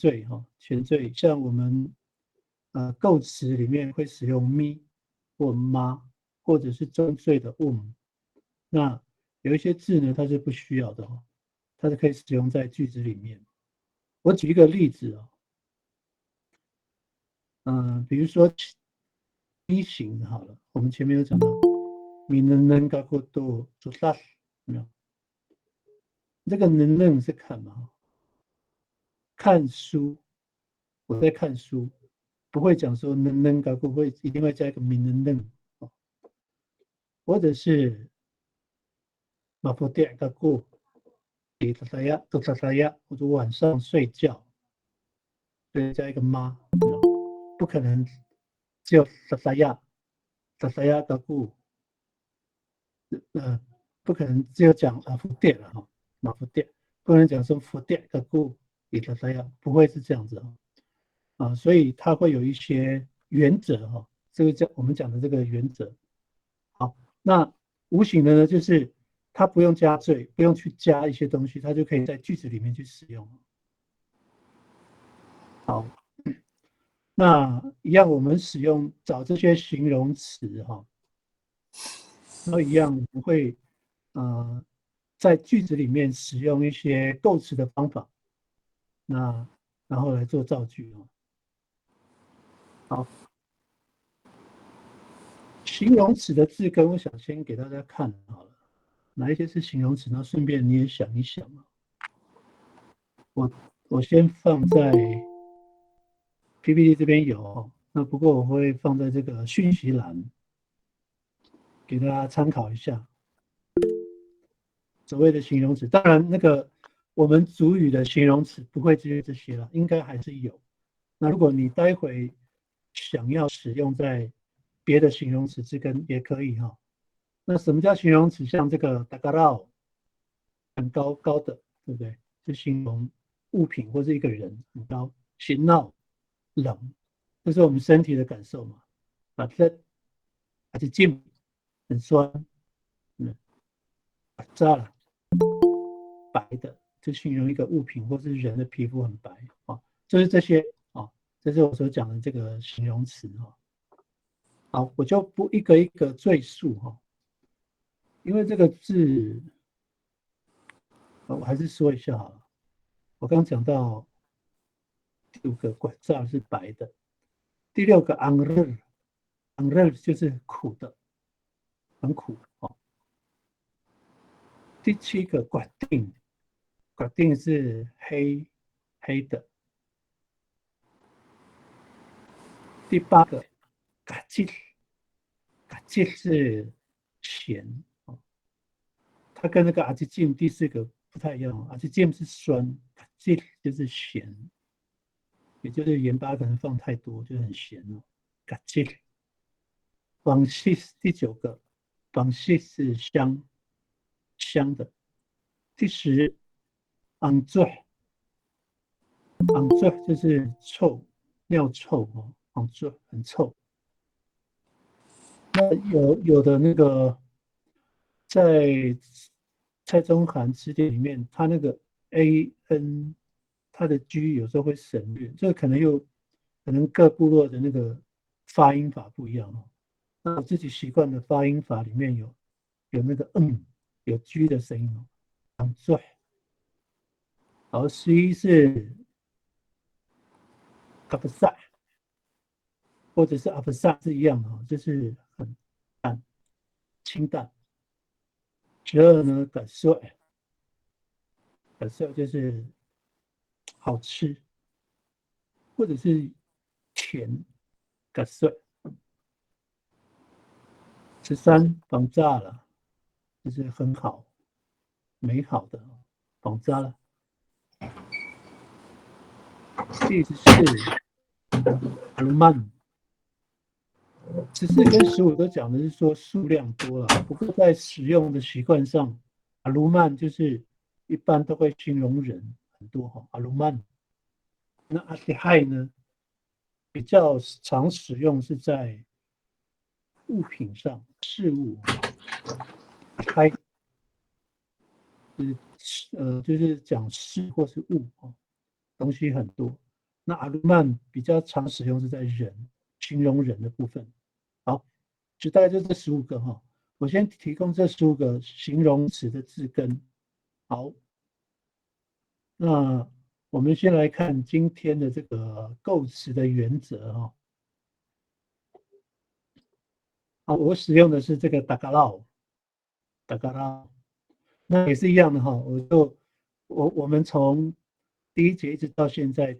缀前缀，像我们构词里面会使用 me 或 ma， 或者是中缀的 那有一些字呢，它是不需要的它是可以使用在句子里面。我举一个例子比如说梯形好了，我们前面有讲到，믿는 것도 좋다，有没有？这个能是看嘛？看书，我在看书，不会讲说能会一定会加一个믿는或者是마포대 갖고 또或者晚上睡觉，对，加一个妈，不可能只有갖고不可能只有讲마포대了마포대不能讲说포대 갖고不会是这样子所以它会有一些原则这个我们讲的这个原则。好，那无形的呢，就是它不用加缀，不用去加一些东西，它就可以在句子里面去使用。好，那一样我们使用找这些形容词然后一样我们会在句子里面使用一些构词的方法，然后来做造句好，形容词的字根，我想先给大家看好了，哪一些是形容词？那顺便你也想一想我先放在 PPT 这边有，那不过我会放在这个讯息栏，给大家参考一下。所谓的形容词，当然那个我们主语的形容词不会只有这些了，应该还是有。那如果你待会想要使用在别的形容词之根也可以那什么叫形容词？像这个大高绕，很高高的，对不对？就形容物品或是一个人很高。醒闹，冷，这是我们身体的感受嘛。这还是静，很酸，炸了。白的，就形容一个物品或是人的皮肤很白就是这些这是我所讲的这个形容词好，我就不一个一个赘述因为这个字我还是说一下好了。我刚讲到第5个管炸是白的，第6个angrer 就是苦的，很苦第7个管定是黑的。第8个嘎叽是咸它跟那个阿基劲第4个不太一样阿基劲是酸，嘎叽就是咸，也就是盐巴可能放太多，就很咸嘎叽。往西第9个，往西是香的。第10，昂醉就是臭，尿臭昂醉很臭。那有的那个在蔡宗涵词典里面，它那个 AN， 它的 G 有时候会省略，这个可能各部落的那个发音法不一样那我自己习惯的发音法里面有那个有 G 的声音昂醉。好，11是阿不萨，或者是阿不萨是一样的就是很淡清淡。12呢，感受就是好吃，或者是甜，感受。13绑炸了，就是很好，美好的绑炸了。第14阿鲁曼，14跟15都讲的是说数量多了，不过在使用的习惯上，阿鲁曼就是一般都会形容人很多阿鲁曼。那阿迪亥呢，比较常使用是在物品上，事物。亥就是讲事或是物东西很多。那阿鲁曼比较常使用是在人，形容人的部分。好，就大概就这15个哈。我先提供这15个形容词的字根。好，那我们先来看今天的这个构词的原则哈。好，我使用的是这个达嘎绕，达嘎绕，那也是一样的哈。我们从第1节一直到现在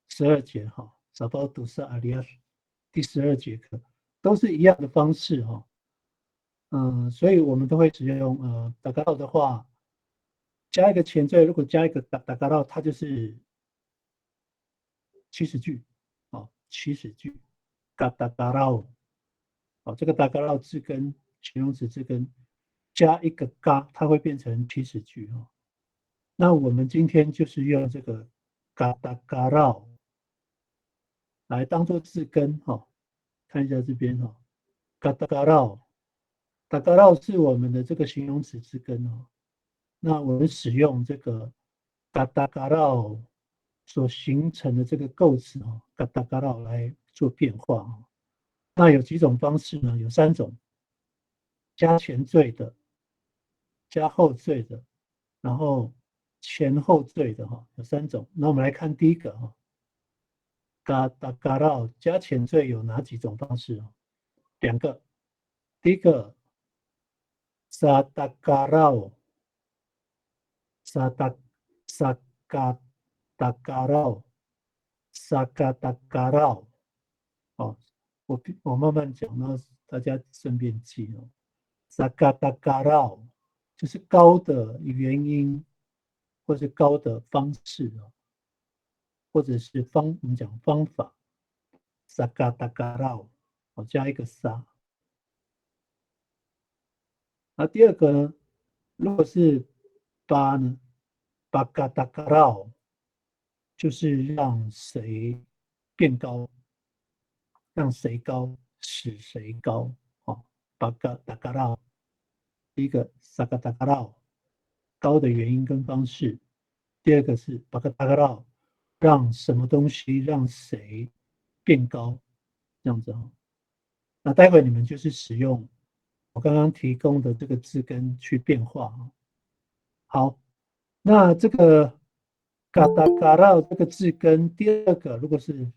12节哈，找到杜斯阿里亚第12节课都是一样的方式哈。所以我们都会使用达嘎绕的话，加一个前缀，如果加一个达嘎绕，它就是祈使句，祈使句，达嘎绕，这个达嘎绕字根形容词字根加一个嘎，它会变成祈使句哈。那我们今天就是用这个嘎达嘎绕来当做字根哈，看一下这边哈，嘎达嘎绕，达嘎绕是我们的这个形容词字根哦。那我们使用这个嘎达嘎绕所形成的这个构词哦，嘎达嘎绕来做变化哦。那有几种方式呢？有3种：加前缀的、加后缀的，然后前后缀的哈，有3种。那我们来看第一个哈，嘎达嘎绕加前缀有哪几种方式啊？2个，第一个萨达嘎绕。萨达萨嘎达嘎绕，萨嘎达嘎绕，我慢慢讲，然后大家顺便记哦。萨嘎达嘎绕就是高的元音，或是高的方式哦，或者是我们讲方法。萨嘎达嘎绕，加一个萨。那第二个呢，如果是巴呢，巴嘎达嘎绕。就是让谁变高，让谁高，使谁高。巴嘎达嘎绕，第一个萨嘎达嘎绕，高的原因跟方式；第二个是巴嘎达嘎绕，让什么东西让谁变高，这样子哈。那待会你们就是使用我刚刚提供的这个字根去变化。好，那这个嘎达嘎绕这个字根，第二个如果是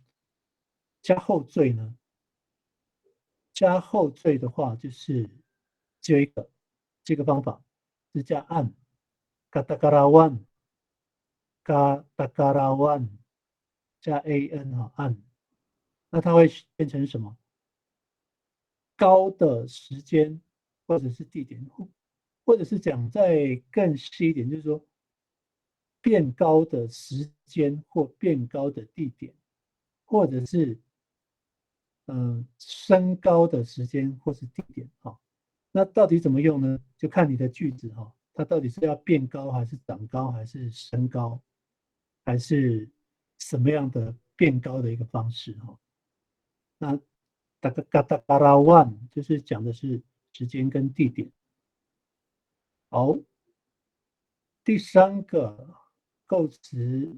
加后缀呢？加后缀的话，就是只有一个这个方法，是加 an， 嘎达嘎拉 one， 嘎达嘎拉 one， 加 an 哈 an， 那它会变成什么？高的时间或者是地点，或者是讲再更细一点，就是说变高的时间或变高的地点，或者是升高的时间或是地点哈。那到底怎么用呢？就看你的句子哈，它到底是要变高还是长高还是升高，还是什么样的变高的一个方式哈。那大概嘎达嘎拉 one 就是讲的是时间跟地点。好，第3个构词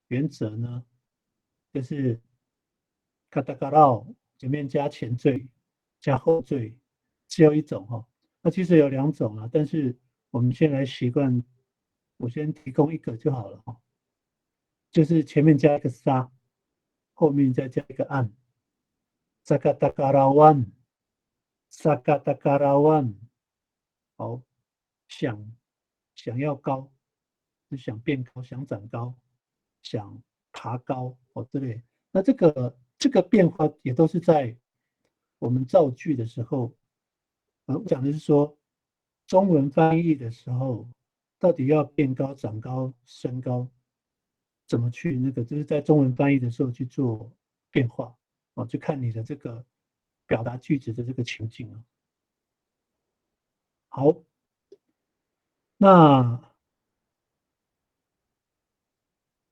原则呢，就是嘎达嘎绕前面加前缀加后缀，只有一种哈。那其实有2种啊，但是我们先来习惯，我先提供一个就好了哈。就是前面加一个沙，后面再加一个岸。萨嘎达嘎拉湾，萨嘎达嘎拉湾。好，想要高，是想变高，想长高，想爬高之类。那这个变化也都是在我们造句的时候，我讲的是说中文翻译的时候，到底要变高、长高、升高，怎么去那个，就是在中文翻译的时候去做变化就看你的这个表达句子的这个情境啊。好，那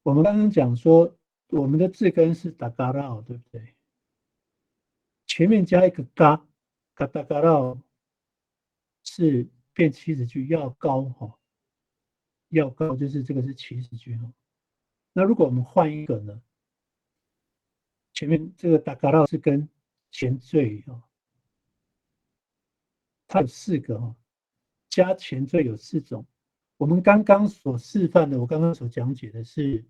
我们刚刚讲说，我们的字根是达嘎绕，对不对？前面加一个嘎，嘎达嘎绕是变祈使句，要高要高，就是这个是祈使句哈。那如果我们换一个呢？前面这个达嘎到是跟前缀哈，它有4个哈，加前缀有4种。我们刚刚所示范的，我刚刚所讲解的是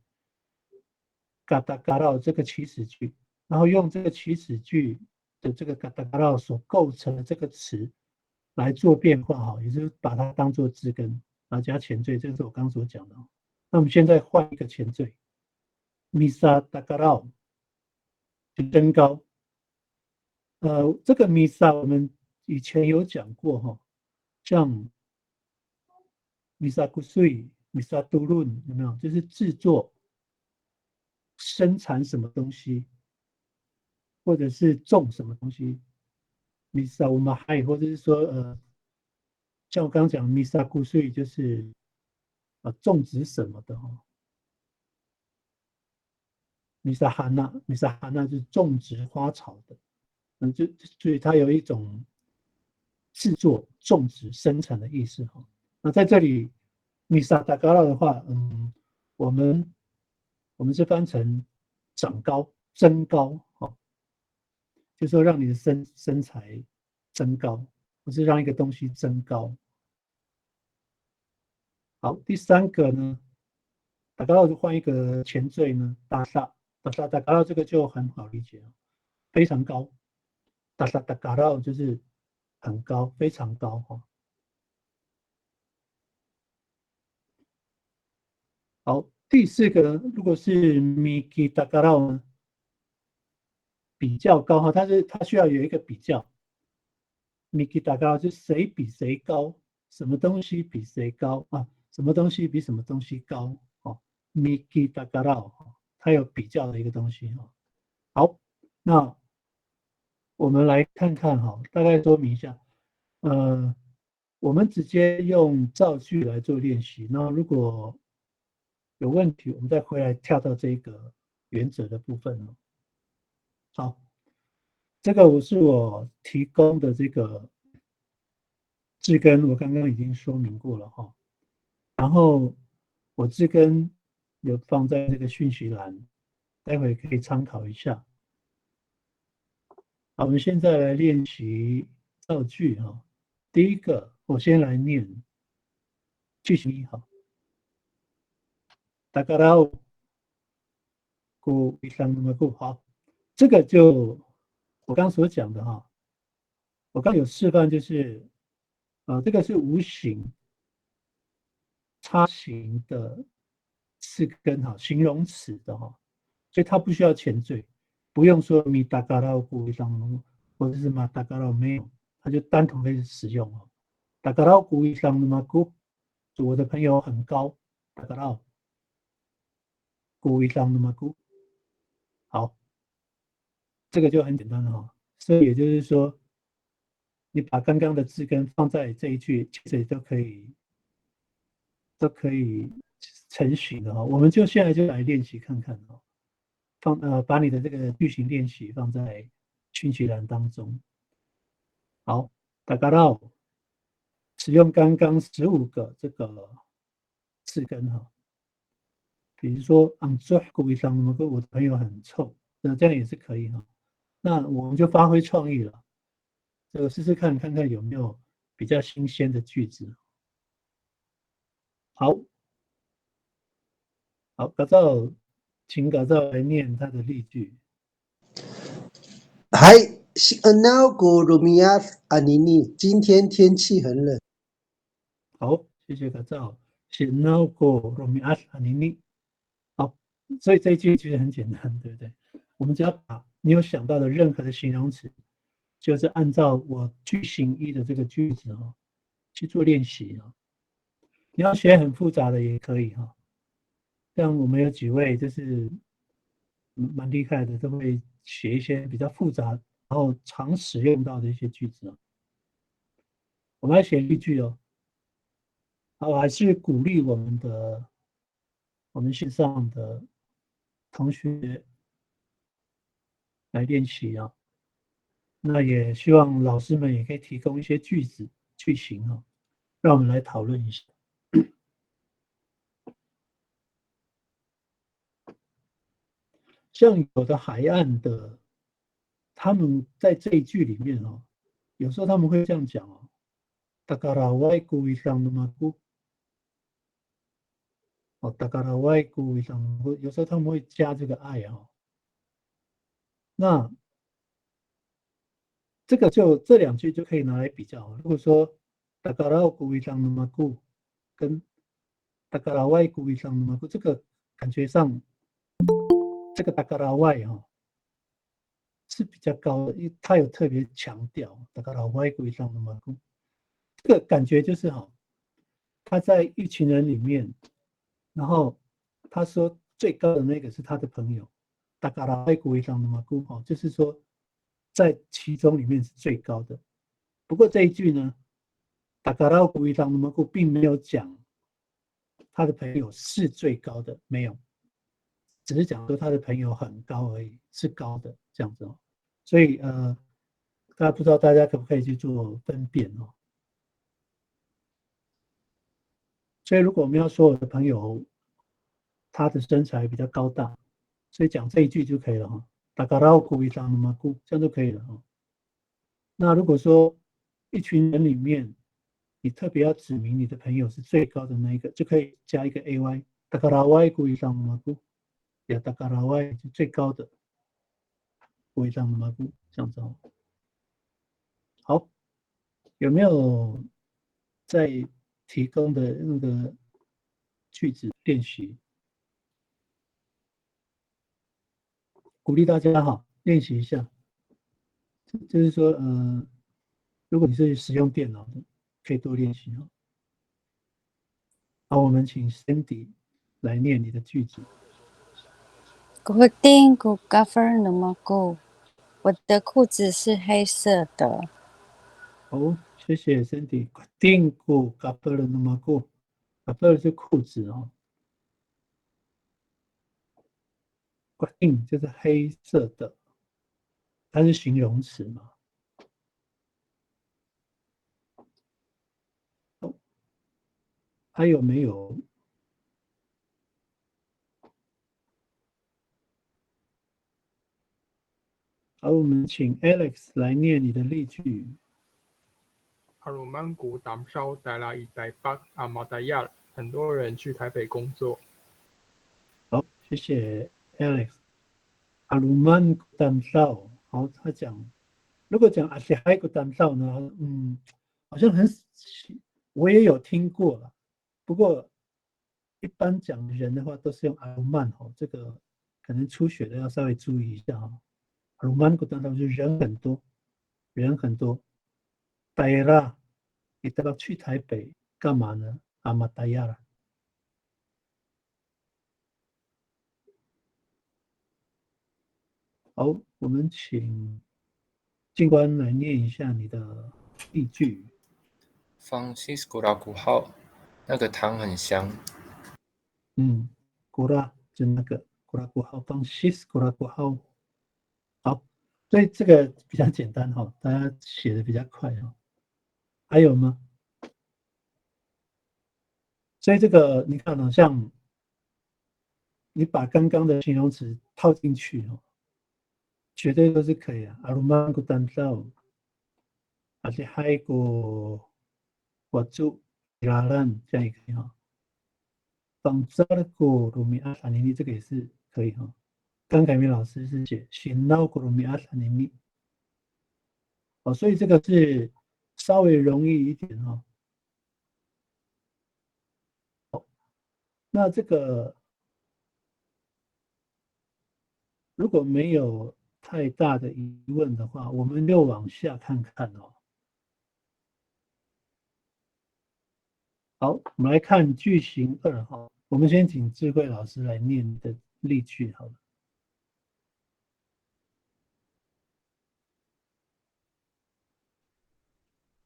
嘎达嘎到这个祈使句，然后用这个祈使句的这个嘎达嘎到所构成的这个词来做变化哈，也就是把它当做字根，然后加前缀，这个是我刚刚所讲的。那我们现在换一个前缀，米萨达嘎到就增高。这个米萨我们以前有讲过哈，像米萨古瑞、米萨杜伦有没有？就是制作、生产什么东西，或者是种什么东西。米萨我们还或者是说像我刚刚讲米萨古瑞就是种植什么的哈。米萨哈纳就是种植花草的，所以它有一种制作、种植、生产的意思哈。那在这里，米萨达嘎拉的话，我们是翻成长高、增高，哈，就是说让你的身材增高，不是让一个东西增高。好，第3个呢，达嘎拉就换一个前缀呢，达嘎拉这个就很好理解了，非常高，达嘎拉就是很高，非常高哈。好，第4个呢，如果是米基达嘎拉呢，比较高哈，它需要有一个比较。米基达嘎拉就是谁比谁高，什么东西比谁高啊？什么东西比什么东西高？哦，米基达嘎拉，它有比较的一个东西哈。好，那我们来看看哈，大概说明一下。我们直接用造句来做练习。那如果有问题，我们再回来跳到这个原则的部分哦。好，这个是我提供的这个字根，我刚刚已经说明过了哈。然后我字根有放在这个讯息栏，待会可以参考一下。好，我们现在来练习造句哈。第一个，我先来念句型1哈。大家好，故一三那么故好，这个就我刚所讲的哈。我刚有示范，就是这个是无形插形的字根哈，形容词的哈，所以它不需要前缀，不用说米达嘎拉古上或者是马达嘎拉没有，它就单独可以使用哦。达嘎拉古以上的嘛古，我的朋友很高，达嘎拉古以上的嘛古，好，这个就很简单了哈。所以也就是说，你把刚刚的字根放在这一句，其实都可以成型的哈。我们就现在就来练习看看哈。把你的这个句型练习放在讯息栏当中。好，大家到使用刚刚15个这个字根哈。比如说 I'm so happy 上那么个我的朋友很臭，那这样也是可以哈。那我们就发挥创意了，这个试试看看有没有比较新鲜的句子。好，好，请改造来念它的例句。嗨，Siapa Rumiat Anini？今天天气很冷。好，谢谢改造。Siapa Rumiat Anini？好，所以这一句其实很简单，对不对？我们只要把你有想到的任何的形容词，就是按照我句型1的这个句子哈去做练习啊。你要写很复杂的也可以哈，像我们有几位就是蛮厉害的，都会写一些比较复杂，然后常使用到的一些句子啊。我们来写例句哦。好，还是鼓励我们线上的同学来练习啊。那也希望老师们也可以提供一些句子、句型啊，让我们来讨论一下。像有的海岸的，他们在这一句里面哦，有时候他们会这样讲哦，达嘎拉外古以上的嘛古哦，达嘎拉外古以上的古，有时候他们会加这个爱哦。那这个就这两句就可以拿来比较。如果说达嘎拉古以上的嘛古跟达嘎拉外古以上的嘛古，这个感觉上这个达嘎拉外哈是比较高的，因为他有特别强调达嘎拉外古以上的嘛古，这个感觉就是哈，他在一群人里面，然后他说最高的那个是他的朋友，达嘎拉外古以上的嘛古哈，就是说在其中里面是最高的。不过这一句呢，达嘎拉古伊桑努马古并没有讲他的朋友是最高的，没有，只是讲说他的朋友很高而已，是高的这样子哦。所以大家不知道大家可不可以去做分辨哦？所以如果我们要说我的朋友他的身材比较高大，所以讲这一句就可以了哈。达嘎拉古伊桑努马古这样就可以了哈。那如果说一群人里面，你特别要指明你的朋友是最高的那一个，就可以加一个 ay，达卡拉 y 故意上马古，呀，达卡拉 y 是最高的故意上马古，这样子哦。好，有没有在提供的那个句子练习？鼓励大家哈，练习一下。就是说，如果你是使用电脑的，可以多练习哈。好，我们请 Cindy 来念你的句子。决定ku cover 那么够，我的裤子是黑色的。好，谢谢 Cindy。决定过 c o v 了那么过 c o v 是裤子哦。决定就是黑色的，它是形容词嘛。哦，还有没有？好，我们请 Alex 来念你的例句。阿鲁曼谷党烧带来一台北阿马达亚，很多人去台北工作。好，谢谢 Alex。阿鲁曼古丹少，好，他讲，如果讲阿西海古丹少呢，好像很，我也有听过了，不过一般讲人的话都是用阿鲁曼哦，这个可能初学的要稍微注意一下哈。阿鲁曼古丹少就是人很多，人很多。台啦，你都要去台北干嘛呢？阿马达亚啦。好，我们请静官来念一下你的例句。Francisco 拉古号，那个汤很香。古拉就那个古拉古号，放西斯古拉古号。好，所以这个比较简单哈，大家写的比较快哈。还有吗？所以这个你看好像你把刚刚的形容词套进去哦，绝对都是可以啊。阿鲁曼古丹道，而且还有个我住拉兰这样也可以哈。仿扎的古鲁米阿萨尼米这个也是可以哈。刚凯明老师是写新闹古鲁米阿萨尼米，哦，所以这个是稍微容易一点哈。那这个如果没有太大的疑问的话，我们就往下看看哦。好，我们来看句型2哈。我们先请智慧老师来念的例句好了。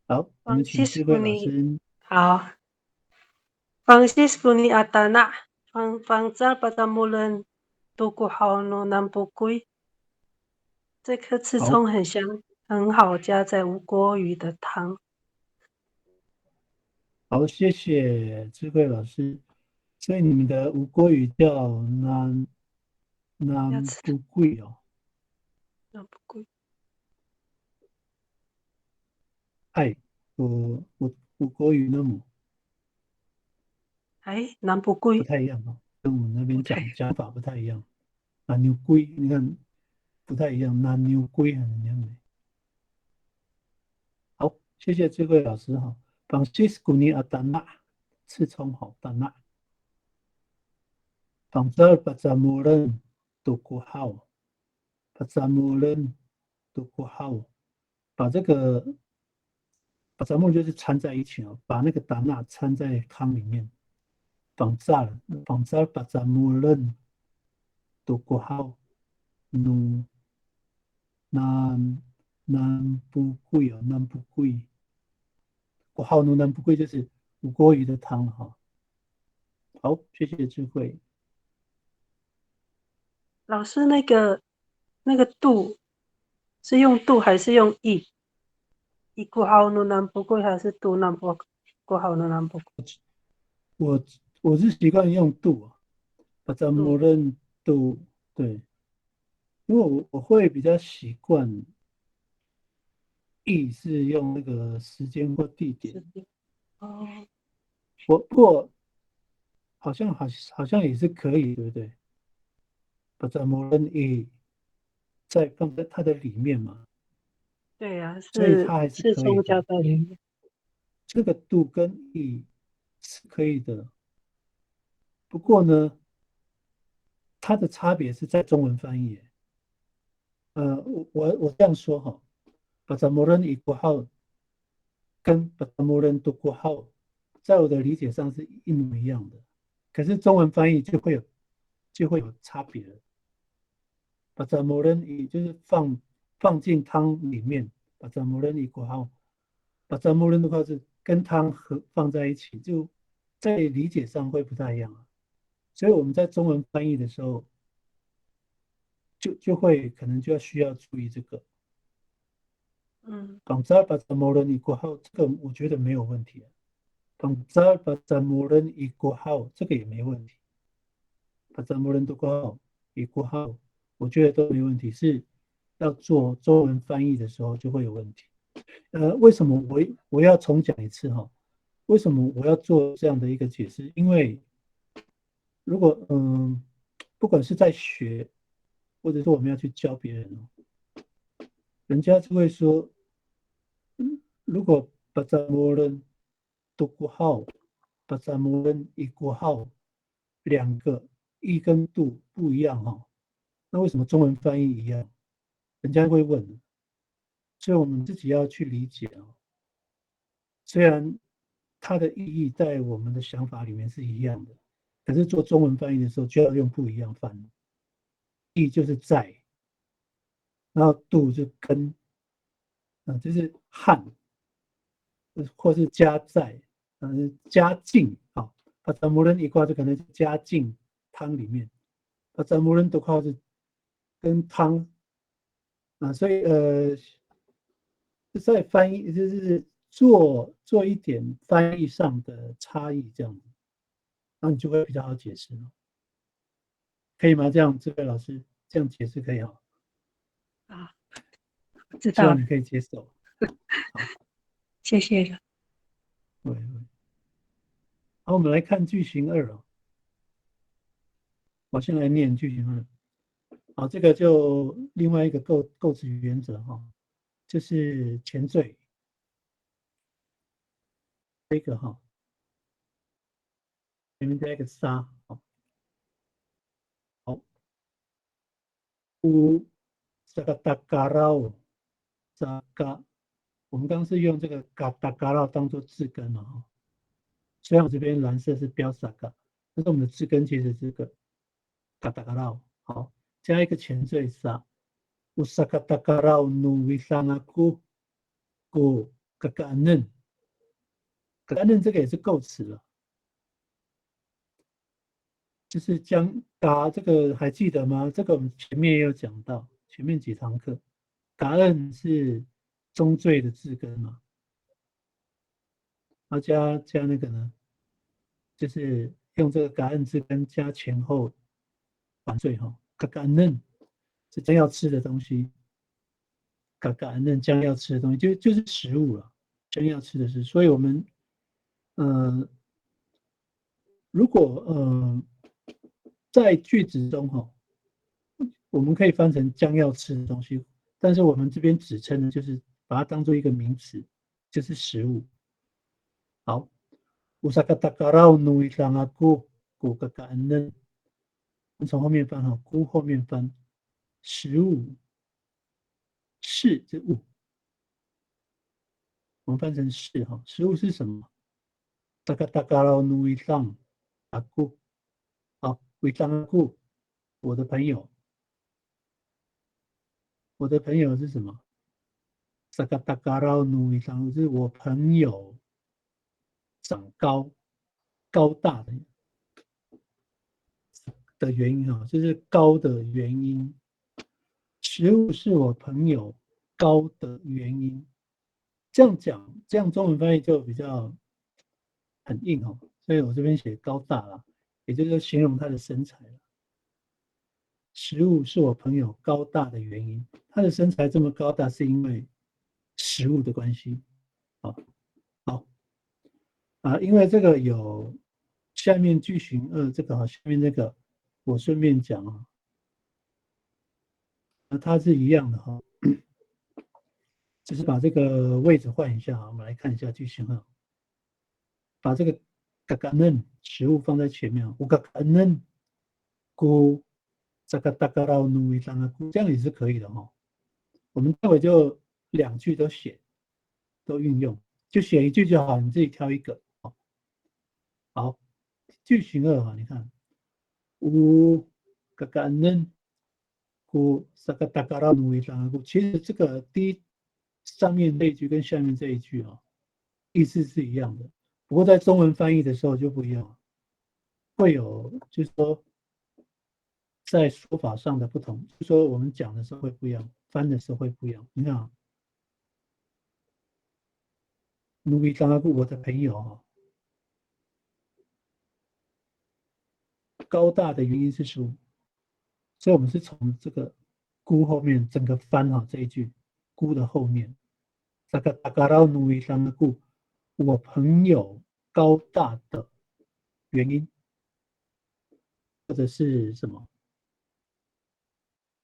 好，我们请智慧老师。好，Francisco ni Atana, Fangzal patamulan tuku hao no nampukui。这颗刺葱很香，很好加在无锅鱼的汤。好，谢谢智慧老师。所以你们的无锅鱼叫南南吃不贵哦，那不贵。爱我国语那么哎，南不不贵，太一样哦，跟我们那边不太讲法不太一样。南牛龟，你看不太一样，南牛龟很像的。好，谢谢这位老师哈。Francisco ni Adana，刺葱好Adana。Bangsa Pazamuran Duku Hao，Pazamuran Duku Hao，把这个把杂木就是掺在一起哦，把那个达纳掺在汤里面，绑扎把杂木仁Duku Hao，努南南不贵哦，南不贵，国号努南不贵就是吴锅鱼的汤哈。好，谢谢智慧。老师那个度是用度还是用意？一过好努南不贵还是度南不过好努南不贵？我我是习惯用度啊，把杂木仁度对，因为我会比较习惯意是用那个时间或地点。哦，不过好像也是可以，对不对？把杂木仁意再放在它的里面嘛，对呀，所以它还是是葱加可以的。在里面。这个度跟意是可以的，不过呢，它的差别是在中文翻译。我这样说哈，把杂木仁一括号跟把杂木仁读括号，在我的理解上是一模一样的，可是中文翻译就会有差别了。把杂木仁一就是放进汤里面，把杂木仁一括号，把杂木仁的话是跟汤放在一起，就在理解上会不太一样啊。所以我们在中文翻译的时候，就会可能需要注意这个。嗯绑扎把扎摩人一过号，这个我觉得没有问题。绑扎把扎摩人一过号，这个也没问题。把扎摩人都过号一过号，我觉得都没问题。是要做中文翻译的时候就会有问题。为什么我要重讲一次哈？为什么我要做这样的一个解释？因为如果不管是在学，或者说我们要去教别人哦，人家就会说，如果把扎摩人读过号，把扎摩人一过号，两个一跟度不一样哈，那为什么中文翻译一样？人家会问，所以我们自己要去理解哦。虽然它的意义在我们的想法里面是一样的，可是做中文翻译的时候就要用不一样翻。意就是在，然后度就跟，就是汉，或是加在，加进啊，把咱摩人一挂就可能是加进汤里面，把咱摩人的话是跟汤所以在翻译就是做一点翻译上的差异这样子，那你就会比较好解释了，可以吗？这样这位老师这样解释可以哈？啊，知道了，希望你可以接受。好，谢谢了。对。好，我们来看句型2哦。我先来念句型2。好，这个就另外一个构词原则哈，就是前缀这个哈，前面加一个沙，好，乌这个达嘎绕扎嘎，我们刚刚是用这个嘎达嘎绕当做字根嘛哈，虽然我这边蓝色是标萨嘎，但是我们的字根其实是这个嘎达嘎绕，好，加一个前缀沙。Usakatakarau nu wisanaku go kakanen， kakanen 这个也是构词了，就是将嘎这个还记得吗？这个我们前面也有讲到，前面几堂课，嘎恩是中缀的字根嘛，然后加那个呢，就是用这个嘎恩字根加前后反缀哈，嘎嘎嫩是将要吃的东西，嘎嘎嫩将要吃的东西就是食物了，将要吃的是，所以我们如果在句子中哈，我们可以翻成将要吃的东西，但是我们这边指称的就是把它当做一个名词，就是食物。好，usakatakarau nui sangaku ku kakaanen，从后面翻哈，ku后面翻，食物是这物，我们翻成是哈，食物是什么？takatakarau nui sangaku，好，nui sangaku，我的朋友。我的朋友是什么？萨卡达嘎拉努伊桑是我朋友长高大的原因哈，就是高的原因。食物是我朋友高的原因。这样讲，这样中文翻译就比较很硬哈，所以我这边写高大啦，也就是形容他的身材了。食物是我朋友高大的原因，他的身材这么高大是因为食物的关系。好因为这个有下面句型2这个下面这个我顺便讲它是一样的只是把这个位置换一下我们来看一下句型2，把这个嘎嘎嫩食物放在前面，我嘎嘎嫩菇。这个大概到努伊桑啊，这样也是可以的我们待会就2句都写，都运用，就写一句就好，你自己挑一个好，句型2你看，乌嘎嘎嫩古这个大概到努伊桑啊，其实这个上面这一句跟下面这一句意思是一样的，不过在中文翻译的时候就不一样，会有就是说。在说法上的不同，就是说我们讲的时候会不一样，翻的时候会不一样。你看努比刚刚我的朋友高大的原因是食物，所以我们是从这个菇后面整个翻这一句菇的后面，这个大家到努比刚刚我朋友高大的原因，或者是什么？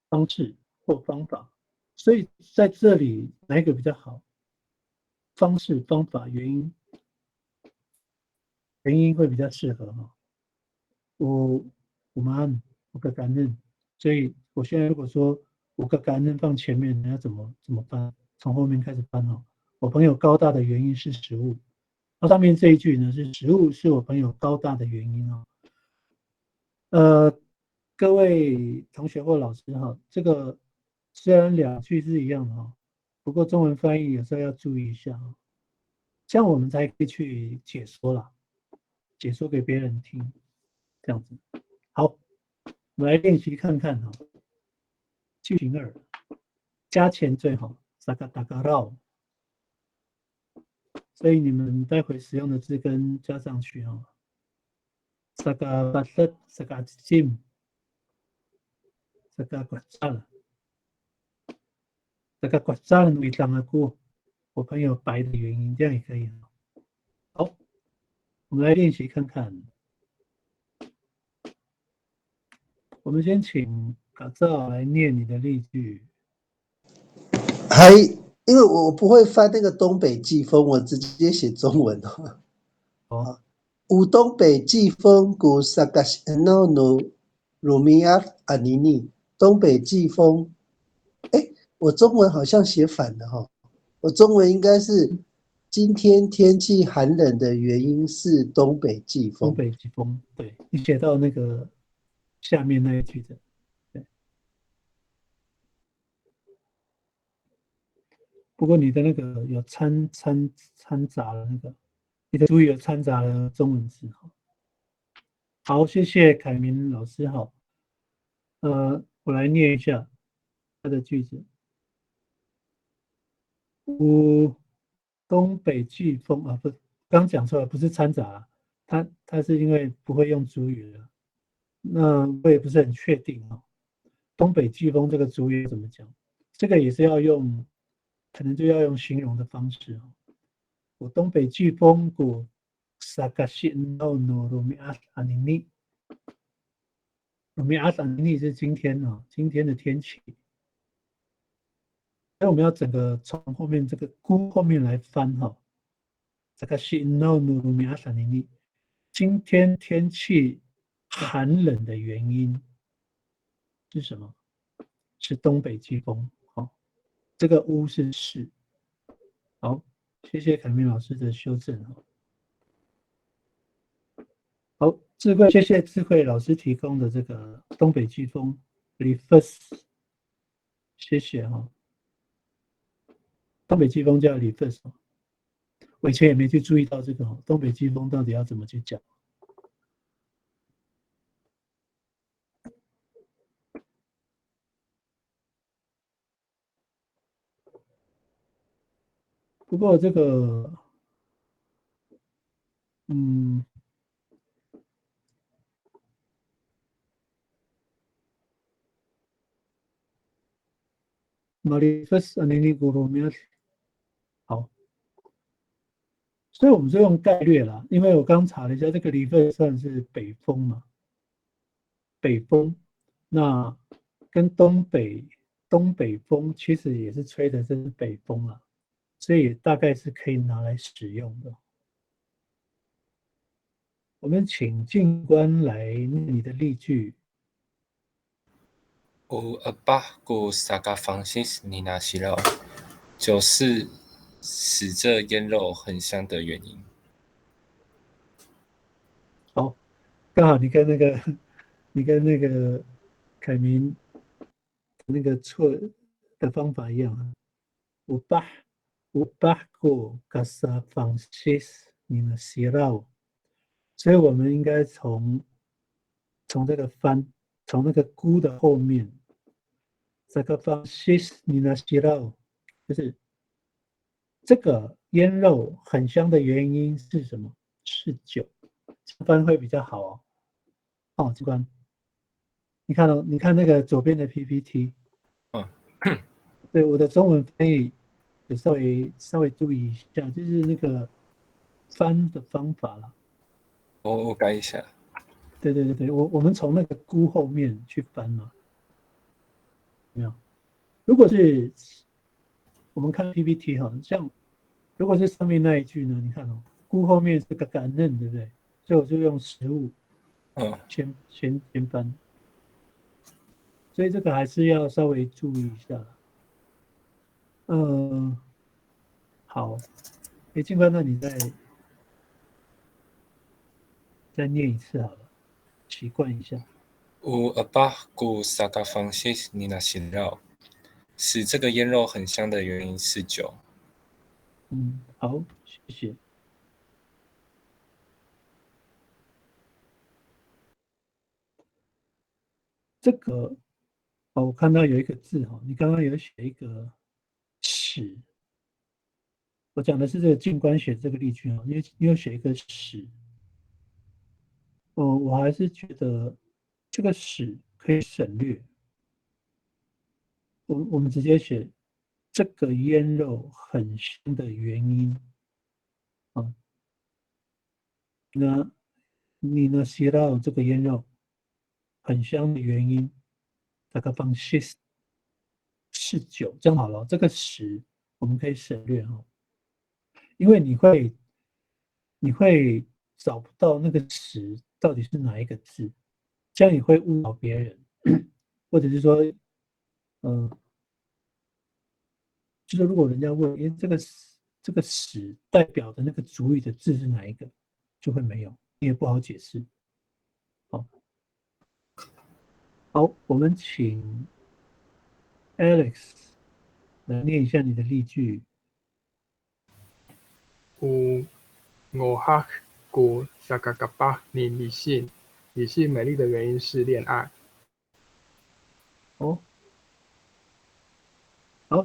方式或方法，所以在这里哪一个比较好？方式、方法、原因会比较适合我们个感恩，所以我现在如果说我个感恩放前面，你要怎么翻？从后面开始翻我朋友高大的原因是食物，上面这一句呢是食物是我朋友高大的原因各位同学或老师这个虽然2句是一样的不过中文翻译有时候要注意一下这样我们才可以去解说啦，解说给别人听，这样子。好，我们来练习看看句型2，加前缀萨卡达嘎绕，所以你们待会使用的字根加上去萨卡巴特萨卡金。这个管炸了，这个管炸了努伊桑啊姑，我朋友白的原因，这样也可以好，我们来练习看看。我们先请卡照来念你的例句。因为我不会翻那个东北季风，我直接写中文有东北季风，古萨嘎西诺努鲁米亚阿尼尼。东北季风，我中文好像写反了我中文应该是今天天气寒冷的原因是东北季风。东北季风，对，你写到那个下面那一句的，对。不过你的那个有掺杂了那个，你的主语有掺杂了中文字好，谢谢凯明老师我来念一下他的句子。东北季风不，刚讲错了，不是掺杂，他是因为不会用主语了，那我也不是很确定东北季风这个主语怎么讲？这个也是要用，可能就要用形容的方式哦。我东北季风古萨嘎西诺诺罗米阿阿尼尼，罗米阿阿尼尼是今天啊，今天的天气。所以我们要整个从后面这个估后面来翻哈。萨嘎西诺诺罗米阿阿尼尼，今天天气寒冷的原因是什么？是东北季风。好，这个乌是是。好，谢谢凯明老师的修正。好，智慧，谢谢智慧老师提供的这个东北季风 reverse， 谢谢哈。东北季风叫 reverse， 我以前也没去注意到这个东北季风到底要怎么去讲。不过这个，马里弗斯安尼尼古罗米亚，好，所以我们就用概略啦，因为我刚查了一下，这个里弗算是北风嘛，北风，那跟东北风其实也是吹的，这是北风啦，所以大概是可以拿来使用的。我们请静观来念你的例句。有阿古萨嘎方西斯尼纳西肉，就是使这腌肉很香的原因。好，刚好你跟那个凯明那个错的方法一样啊。有巴古嘎萨方西斯尼纳西肉，所以我们应该从这个从那个菇的后面。这个方西斯尼纳西肉，就是这个腌肉很香的原因是什么？是酒，这番会比较好哦。哦，这关，你看哦，你看那个左边的 PPT， 对我的中文翻译也稍微注意一下，就是那个翻的方法啦。我改一下。对，我们从那个菇后面去翻嘛。没有，如果是我们看 PPT 哈，像如果是上面那一句呢，你看哦，菇后面是个感嫩，对不对？所以我就用食物，先翻，所以这个还是要稍微注意一下。好，静观，那你再念一次好了，习惯一下。有阿古萨嘎方西斯尼纳西肉，使这个腌肉很香的原因是酒。好，谢谢。这个我看到有一个字哈，你刚刚有写一个使，我讲的是这个静观写这个例句哈，你有写一个使，我还是觉得这个使可以省略，我们直接写这个腌肉很香的原因啊。那你呢？写到这个腌肉很香的原因，大概放是酒，这样好了。这个使我们可以省略哈，因为你会找不到那个使到底是哪一个字，这样也会误导别人，或者是说，就是如果人家问，这个使代表的那个主语的字是哪一个，就会没有，你也不好解释。好，我们请 Alex 来念一下你的例句。有我哈古萨嘎嘎巴你理性美丽的原因是恋爱。好，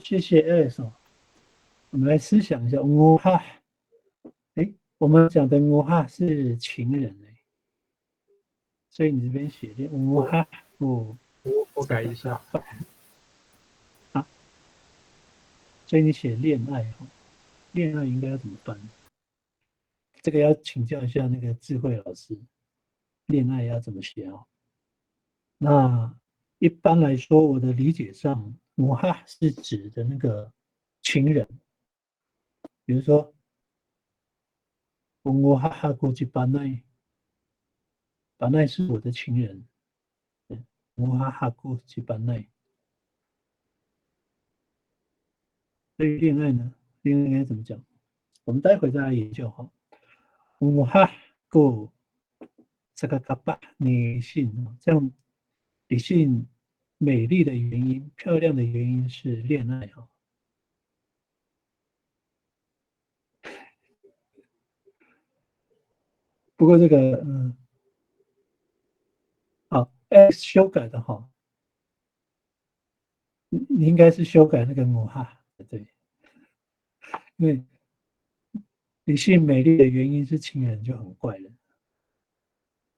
谢谢 Alex 哦。我们来思想一下，我哈，我们讲的我哈是情人所以你这边写的我哈我改一下。啊，所以你写恋爱哈，恋爱应该要怎么翻？这个要请教一下那个智慧老师，恋爱要怎么写哦？那一般来说，我的理解上，母哈是指的那个情人，比如说我哈哈过去巴奈，巴奈是我的情人，我哈哈过去巴奈。对于恋爱呢，恋爱应该怎么讲？我们待会再来研究哈。我哈过这个嘎巴女性，这样女性美丽的原因、漂亮的原因是恋爱哈。不过这个好 X 修改的哈，你应该是修改那个我哈对，因为女性美丽的原因是情人就很怪了，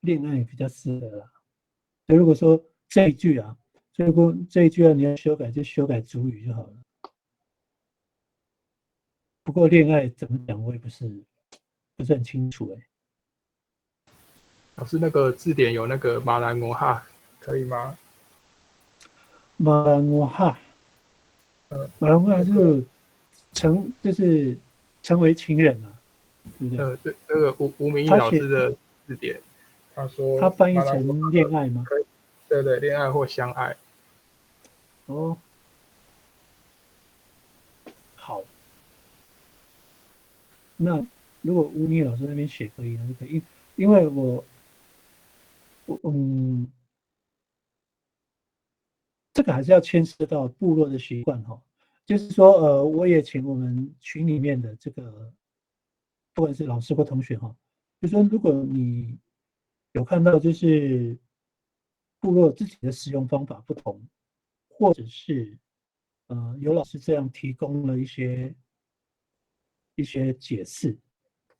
恋爱比较适合啦。所以如果说这一句啊，所以如果这一句啊你要修改，就修改主语就好了。不过恋爱怎么讲，我也不是很清楚哎。老师，那个字典有那个马兰摩哈，可以吗？马兰摩哈，马兰摩哈就是成为情人嘛，对不对？对，这个吴明义老师的字典，他说他翻译成恋爱吗？对对，恋爱或相爱。哦，好。那如果吴明老师那边写可以，那就可以，因为这个还是要牵涉到部落的习惯哈。就是说，我也请我们群里面的这个，不管是老师或同学哈，就说如果你有看到就是部落自己的使用方法不同，或者是有老师这样提供了一些解释，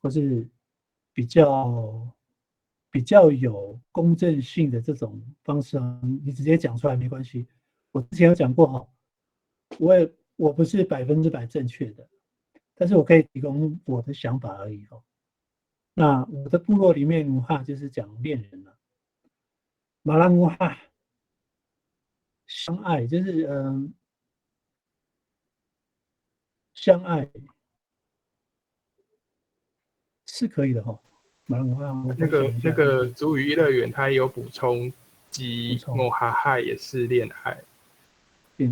或是比较有公正性的这种方式啊，你直接讲出来没关系。我之前有讲过哈，我不是100%正确的，但是我可以提供我的想法而已哦。那我的部落里面母哈就是讲恋人了，马拉母哈相爱就是相爱是可以的哈。马拉母哈那个主语乐园他也有补充，吉莫哈亥也是恋爱，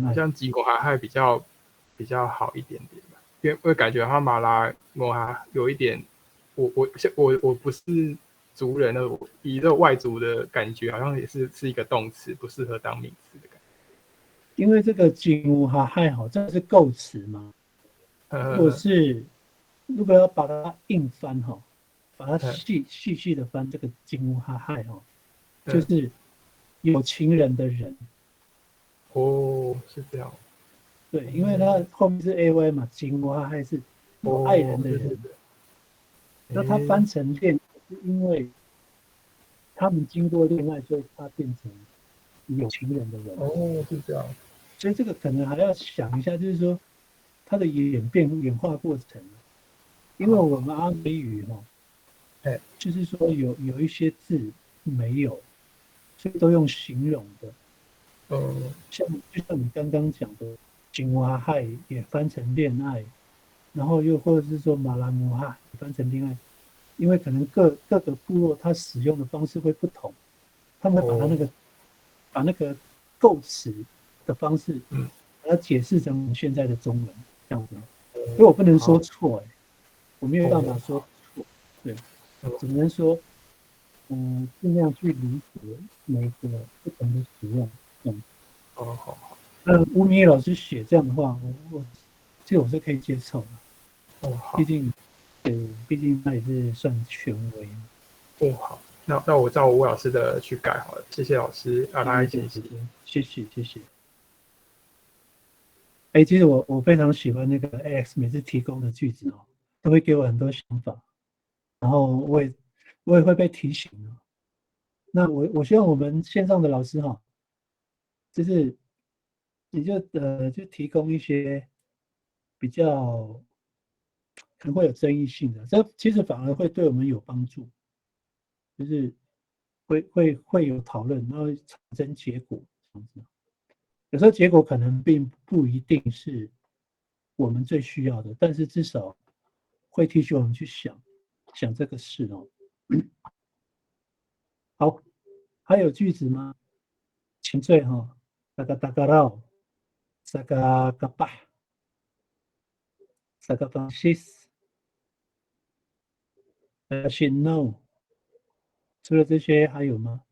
好像吉莫哈亥比较好一点点吧，因为感觉他马拉莫哈有一点，我不是族人的，以这外族的感觉，好像也是一个动词，不适合当名词的感觉。因为这个吉莫哈亥好，这是构词嘛。如果要把它硬翻哈，把它细的翻，这个吉莫哈亥哈，就是有情人的人。哦，是这样。对，因为它后面是 ay 嘛，吉莫哈亥是有爱人的人。那它翻成恋，是因为他们经过恋爱，所以他变成有情人的人。哦，是这样。所以这个可能还要想一下，就是说它的演化过程。因为我们阿美语哈，就是说有一些字没有，所以都用形容的。就像你刚刚讲的，金哇亥也翻成恋爱，然后又或者是说马拉姆哈也翻成恋爱，因为可能各个部落它使用的方式会不同，他们会把那个构词的方式，把它解释成我们现在的中文这样子。因为我不能说错我没有办法说错，对，只能说尽量去理解每个不同的使用。好。那吴明义老师写这样的话，这个我是可以接受的。毕竟他也是算权威。好，那我照吴老师的去改好了，谢谢老师，谢谢。谢谢。其实我非常喜欢那个 AX 每次提供的句子都会给我很多想法，然后我也会被提醒。那我希望我们线上的老师就是你就提供一些比较可能会有争议性的，这其实反而会对我们有帮助，就是会有讨论，然后产生结果这样子。有时候结果可能并不一定是我们最需要的，但是至少会提醒我们去想这个事哦。好，还有句子吗？请最哈，大家大家绕，大家个巴，大家放西斯，是 no。除了这些还有吗？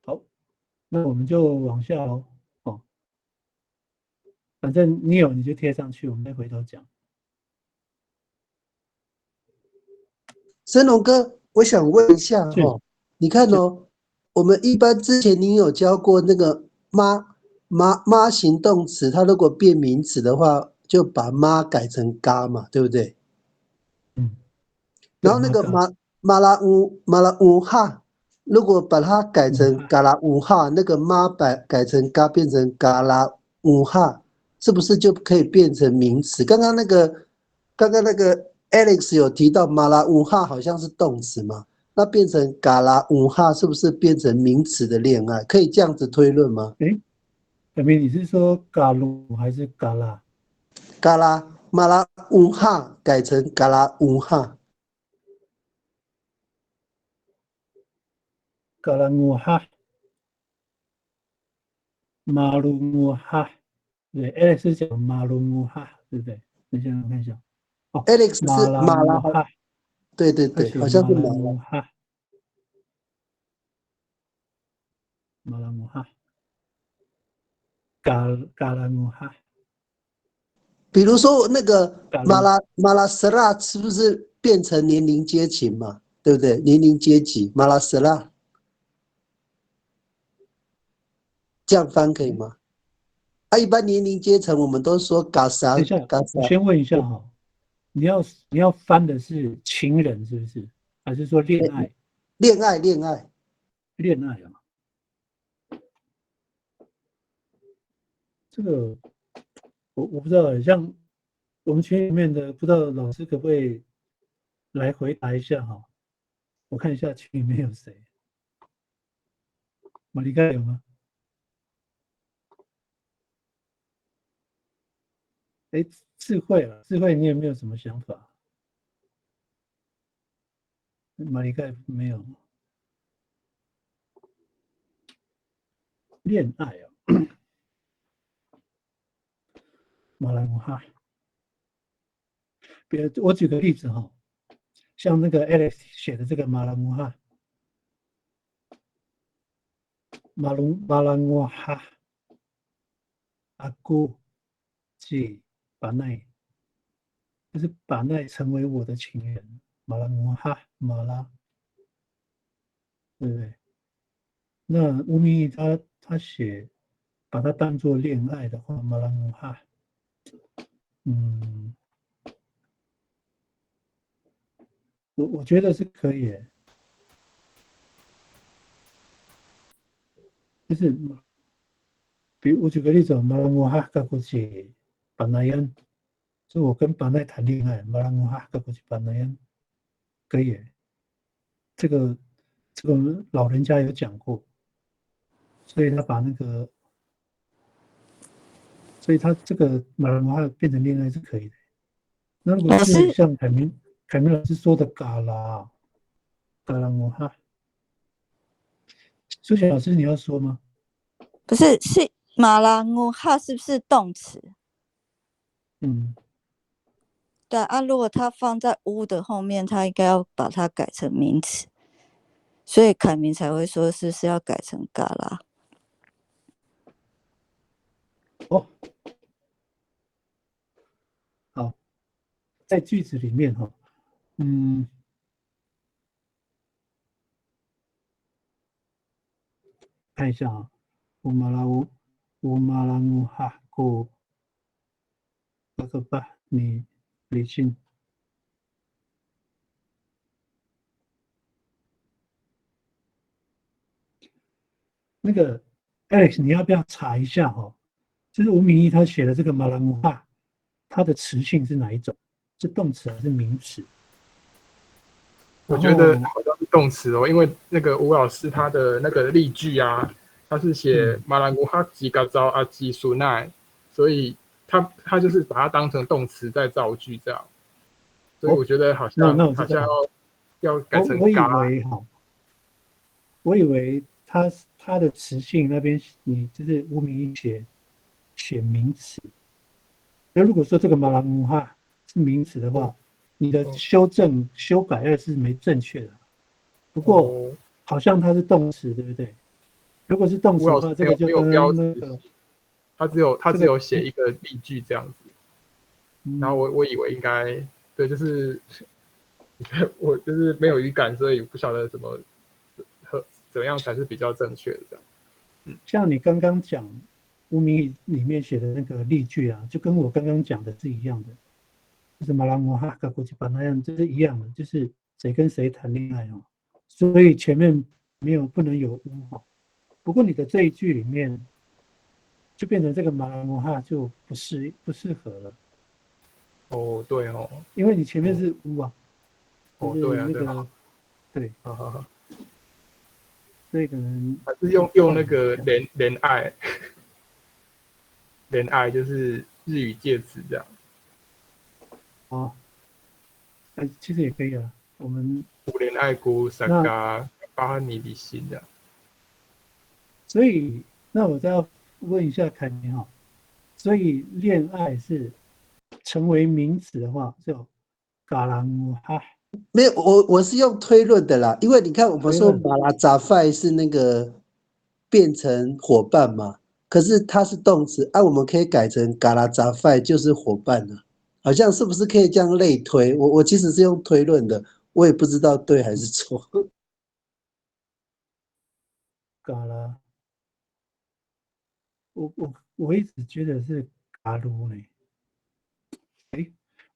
好，那我们就往下哦。哦，反正你有你就贴上去，我们再回头讲。森龙哥，我想问一下哈，你看哦，我们一般之前您有教过那个妈型动词，它如果变名词的话，就把妈改成嘎嘛，对不对？嗯。然后那个马拉乌哈，如果把它改成嘎拉乌哈，那个妈改成嘎变成嘎拉乌哈，是不是就可以变成名词？刚刚那个 Alex 有提到马拉乌哈好像是动词嘛，那变成嘎拉乌哈是不是变成名词的恋爱？可以这样子推论吗？小明，你是说嘎鲁还是嘎拉？嘎拉马拉乌哈改成嘎拉乌哈。嘎拉乌哈，马鲁乌哈，对，Alex 讲马鲁乌哈，对不对？等一下我看一下。哦， Alex 是马拉马拉，乌哈，对对对，他写好像马拉是马拉。乌哈，马拉乌哈，嘎拉乌哈，比如说那个嘎鲁马拉斯拉是不是变成年龄阶级嘛？对不对？年龄阶级马拉斯拉这样翻可以吗？啊，一般年龄阶层我们都说嘎萨等一下，嘎萨。我先问一下哈，你要翻的是情人是不是？还是说恋爱？恋爱恋爱，恋爱啊，这个我不知道，像我们群里面的，不知道老师可不可以来回答一下哈？我看一下群里面有谁，马里盖有吗？哎，智慧了，智慧，你有没有什么想法？马里盖没有。恋爱啊，马来文哈。我举个例子哈，像那个 Alex 写的这个马来文哈，马来文哈，阿姑即把奈，就是把奈成为我的情人，马来文哈，马拉，对不对？那吴明义他写把它当做恋爱的话，马来文哈，嗯，我觉得是可以的，就是比如我举个例子，马来文哈，个过去把奈样，就我跟把奈谈恋爱，马来文哈，个过去把奈样，可以的，这个老人家有讲过，所以他把那个。所以他这个马来文化变成恋爱是可以的。那如果是像凯明老师说的嘎啦文化，苏雪老师你要说吗？不是，是马拉乌哈是不是动词？嗯，对啊，如果它放在乌的后面，它应该要把它改成名词，所以凯明才会说是要改成嘎啦。哦，好，在句子里面哈，看一下啊，乌马拉乌哈过那个吧，你理清。那个 Alex，你要不要查一下哈？就是吴明义他写的这个马兰文化，它的词性是哪一种？是动词还是名词？我觉得好像是动词哦，因为那个吴老师他的那个例句啊，他是写马兰古哈吉嘎昭阿基苏奈，所以他就是把它当成动词在造句这样，所以我觉得好像要改成嘎。我以为它的词性那边你就是吴明义写名词，那如果说这个马兰文化是名词的话，你的修改2是没正确的。不过好像它是动词，对不对？如果是动词的话，这个就跟那个他只有写一个例句这样子。然后我以为应该对，就是我就是没有语感，所以不晓得怎样才是比较正确的这样。像你刚刚讲吴明义里面写的那个例句啊，就跟我刚刚讲的是一样的，就是马兰摩哈嘎古吉巴那样，就是一样的，就是谁跟谁谈恋爱哦，所以前面不能有乌哈。不过你的这一句里面，就变成这个马兰摩哈就不适合了。哦，对哦，因为你前面是乌啊。哦，对啊，对，好，所以可能还是用那个恋爱，恋爱就是日语介词这样。哦，其实也可以啊。我们恋爱古萨嘎巴尼里心的。所以，那我再要问一下凯明哈，所以恋爱是成为名词的话，就嘎兰姆哈。没有，我是用推论的啦，因为你看我们说马拉扎费是那个变成伙伴嘛，可是它是动词，我们可以改成嘎拉扎费就是伙伴了，好像是不是可以这样类推？我其实是用推论的，我也不知道对还是错。嘎拉，我一直觉得是嘎鲁呢。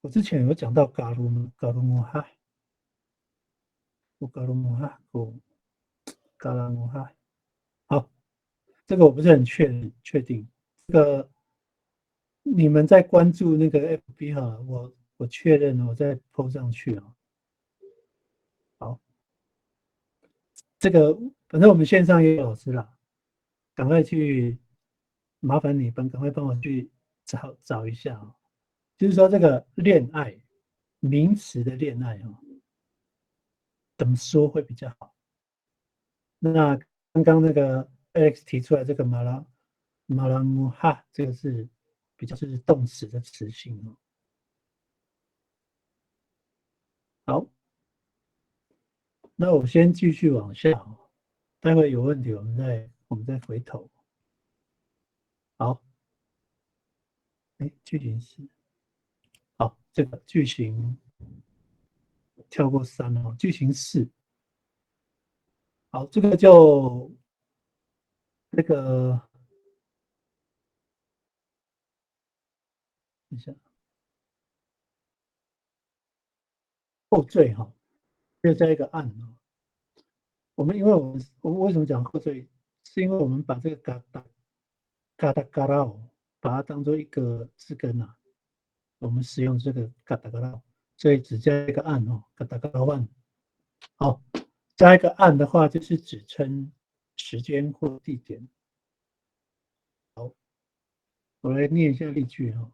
我之前有讲到嘎鲁姆哈，嘎鲁姆哈，嘎拉姆哈。好，这个我不是很确定。这个你们在关注那个 FB 哈，我确认了，我再 po 上去啊。好，这个反正我们线上也有老师啦，赶快去，麻烦你赶快帮我去找一下啊。就是说这个恋爱名词的恋爱哈，怎么说会比较好？那刚刚那个 Alex 提出来这个马拉姆哈，这个是比较是动词的词性哦。好，那我先继续往下，待会有问题我们再回头。好，句型是，好，这个句型跳过3哦，句型4。好，这个就那个，等一下，后缀哈，又加一个案哦。因为我们为什么讲后缀，是因为我们把这个嘎达嘎拉把它当做一个字根啊，我们使用这个嘎达嘎拉，所以只加一个案哦，嘎达嘎拉万。好，加一个案的话，就是指称时间或地点。好，我来念一下例句哈。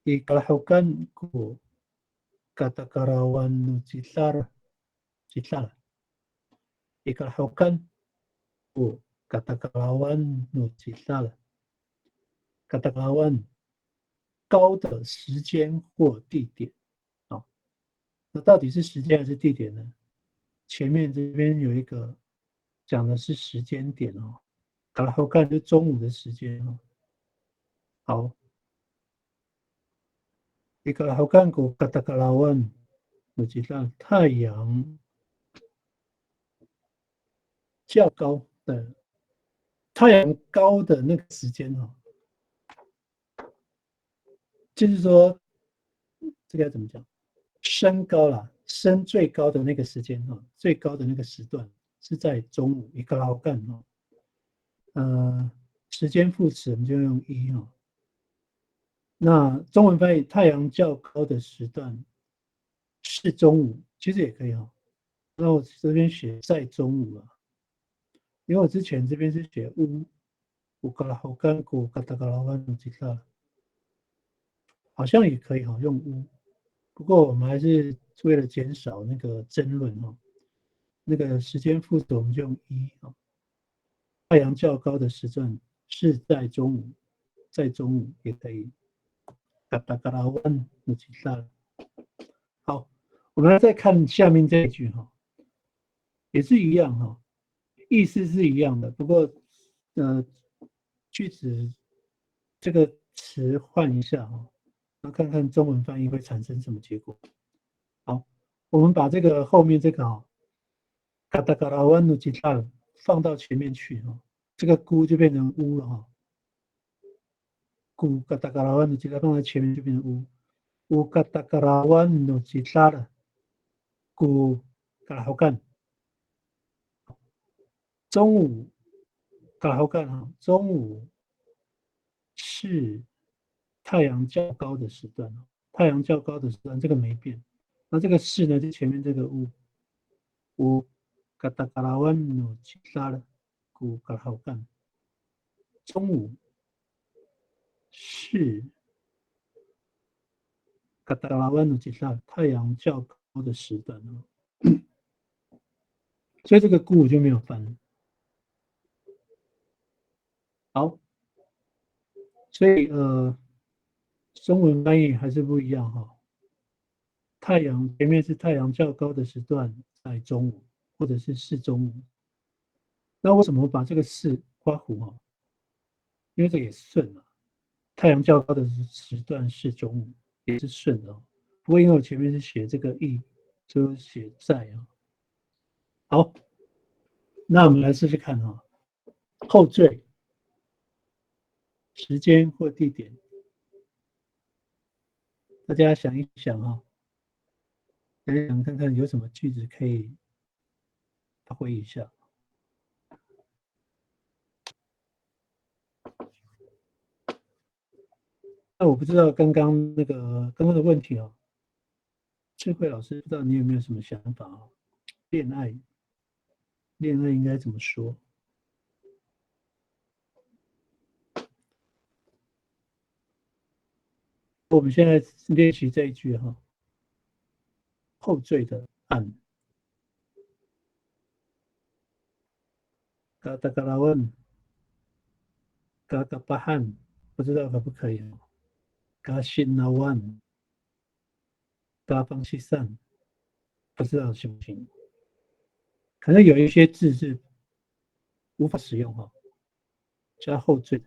Ikalahkan ko katakarawan no citlar. Ikalahkan ko katakarawan no citlar. Katakarawan 高的时间或地点。好，那到底是时间还是地点呢？前面这边有一个讲的是时间点哦，然后看就中午的时间哦。好。Ikalahkan ko katakarawan， 我知道太阳较高的太阳高的那个时间哦，就是说这个要怎么讲？升高啦，升最高的那个时间哦，最高的那个时段是在中午，一个劳干时间副词我们就用一那中文翻译太阳较高的时段是中午，其实也可以那我这边写在中午了，因为我之前这边是写乌嘎拉好干古嘎达嘎拉万努吉拉，好像也可以用乌，不过我们还是为了减少那个争论那个时间副词我们就用一太阳较高的时段是在中午，在中午也可以。好，我们来再看下面这一句也是一样意思是一样的，不过句子这个词换一下那看看中文翻译会产生什么结果。好，我们把这个后面这个嘎达嘎拉万努吉拉放到前面去这个咕就变成乌了咕嘎达嘎拉万努吉拉放在前面就变成乌。乌嘎达嘎拉万努吉拉了，咕嘎拉好干。中午嘎拉好干中午是太阳较高的时段太阳较高的时段这个没变。那这个是呢，就前面这个乌嘎达嘎拉万努吉拉了，咕嘎拉好干。中午是嘎达拉万努吉拉太阳较高的时段所以这个咕就没有翻。好，所以中文翻译还是不一样太阳前面是太阳较高的时段在中午，或者是中午。那为什么把这个是刮胡因为这也顺了，太阳较高的时段是中午，也是顺的不过因为我前面是写这个意，就写在好，那我们来试试看后缀时间或地点，大家想一想想看看有什么句子可以发挥一下。那我不知道刚刚的问题智慧老师不知道你有没有什么想法恋爱应该怎么说？我们现在练习这一句后缀的按嘎达嘎拉问嘎嘎巴汉，不知道可不可以嘎辛那万嘎方西散，不知道行不行？可能有一些字是无法使用加后缀的。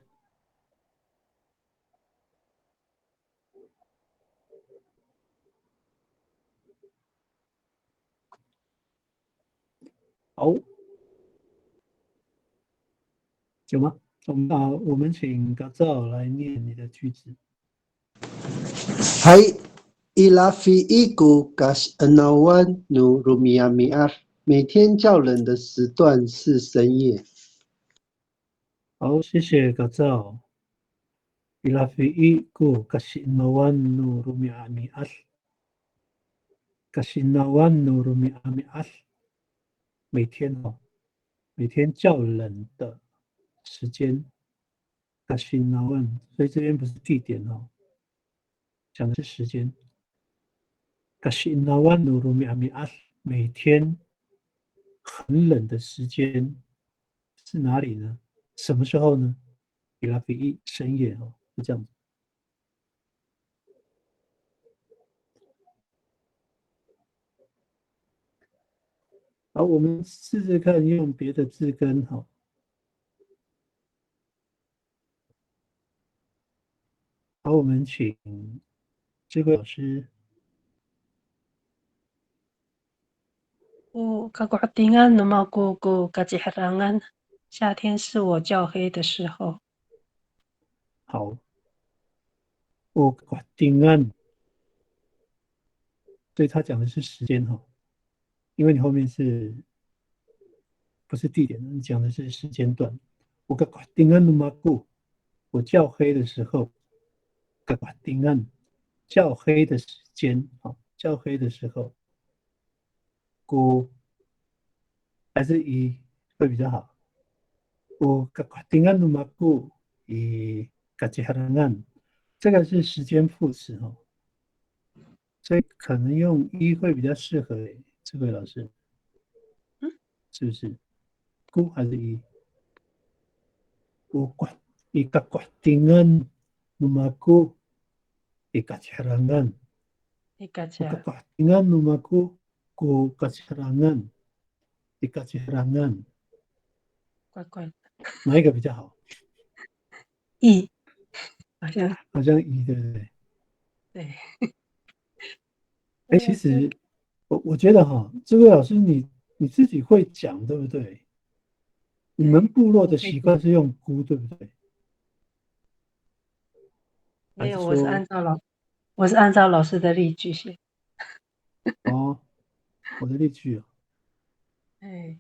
好，有吗？我们请嘎照来念你的句子。Hai ilafi iku kas enawan nu rumia miar， 每天较冷的时段是深夜。好，谢谢嘎照。ilafi iku kas enawan nu rumia miar， kas enawan nu rumia miar， 每天较冷的时间。kas enawan， 所以这边不是地点讲的是时间。kas enawan nu rumia miar， 每天很冷的时间是哪里呢？什么时候呢？ilafi 深夜是这样子。好，我们试试看用别的字根好，我们请智慧老师。Kagutingan numagugu kajiharangan， 夏天是我较黑的时候。好，我定案，所以他讲的是时间因为你后面是不是地点，你讲的是时间段。我个丁安努马古，我叫黑的时候，个丁安叫黑的时间啊，叫黑的时候，古还是一会比较好。我个丁安努马古以个吉哈兰安，这个是时间副词哈，所以可能用一会比较适合这位老师，是不是？古还是一？我一个丁安努马古。Ikacarangan. Ikacha. Pagkakatingan numaku ko kacarangan. Ikacarangan. 怪怪的。哪一个比较好？一，好像好像一，对不对？对。哎，其实我觉得哈，这位老师你自己会讲，对不对？你们部落的习惯是用姑，对不对？没有，还是说我是按照老师的例句写。哦，我的例句哦，哎，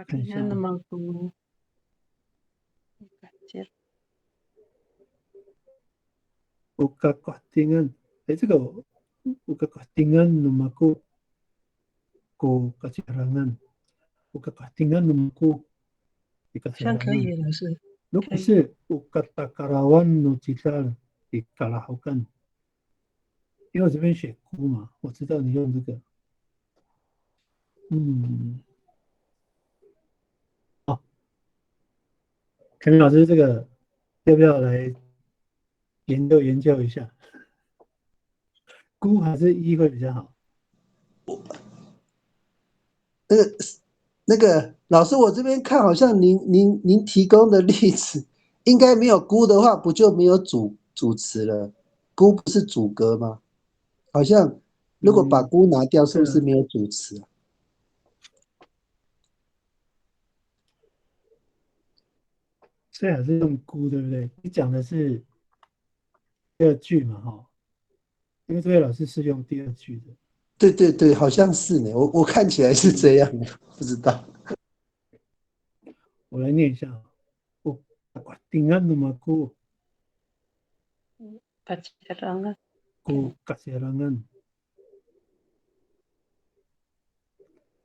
看一下那么多，Pagkakatingan. 哎，这个pagkakatingan numaku ko kacarangan. Pagkakatingan numaku 像可以，老师。如果是Ukatakarawan no Chital Ikalahukan，因为我这边写哭嘛，我知道你用这个，好，凯明老师，这个要不要来研究一下？哭还是一会比较好？那个老师，我这边看好像您提供的例子，应该没有孤的话，不就没有主词了？孤不是主格吗？好像如果把孤拿掉，是不是没有主词啊？所以还是用孤，对不对？你讲的是第二句嘛，哈，因为这位老师是用第二句的。对对对，好像是呢，我看起来是这样，不知道。我来念一下，我丁安努马古Kacarangan。古卡西朗安，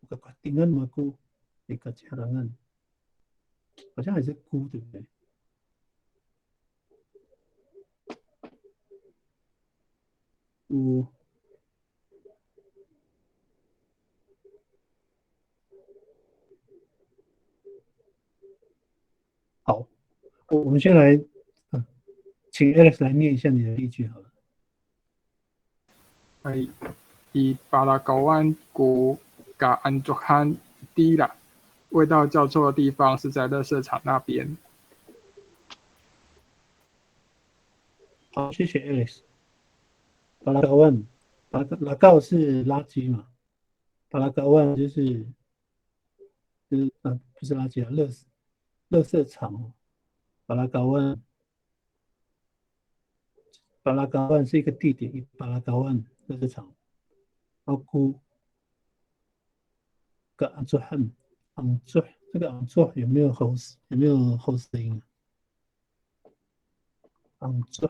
我丁安努马古伊卡西朗安，好像还是孤，对不对？好，我们先来，请 Alex 来念一下你的例句好了。以巴拉高湾谷嘎安卓汉低啦，味道叫错的地方是在垃圾场那边。好，谢谢 Alex。巴拉高湾，拉高是垃圾嘛？巴拉高湾就是不是垃圾啊，垃圾场。巴拉高湾，巴拉高湾是一个地点，巴拉高湾垃圾场。包括个安卓汉，安卓这个安卓有没有后音啊？安卓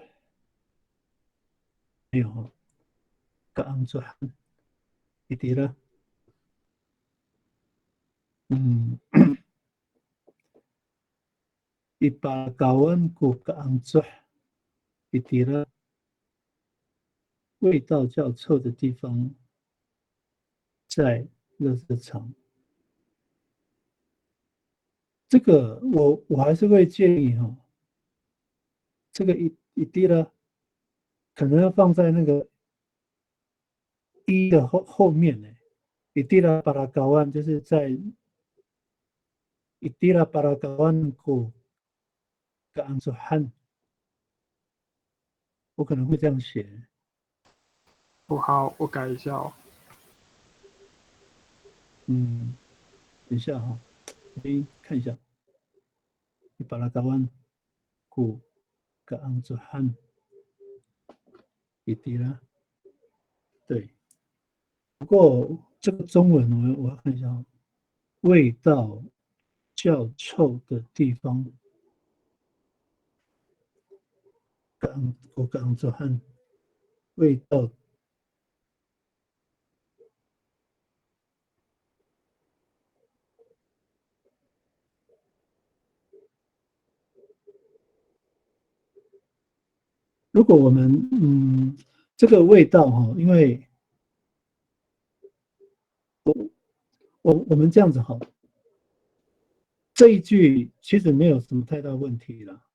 没有哈，个安卓汉，一点了。Ipagawan ko kaangsoh，一点了。味道较臭的地方，在垃圾场。这个我还是会建议哈，这个一滴了，可能要放在那个一的后面呢。一滴了巴拉高湾就是在一滴了巴拉高湾过个安卓汉，我可能会这样写。好，我改一下哦。等一下哈，看一下。一巴拉高湾过个安卓汉。一滴了，对。不过这个中文我要看一下，味道较臭的地方。我刚做和味道。如果我们这个味道哈，因为我们这样子哈，这一句其实没有什么太大问题啦。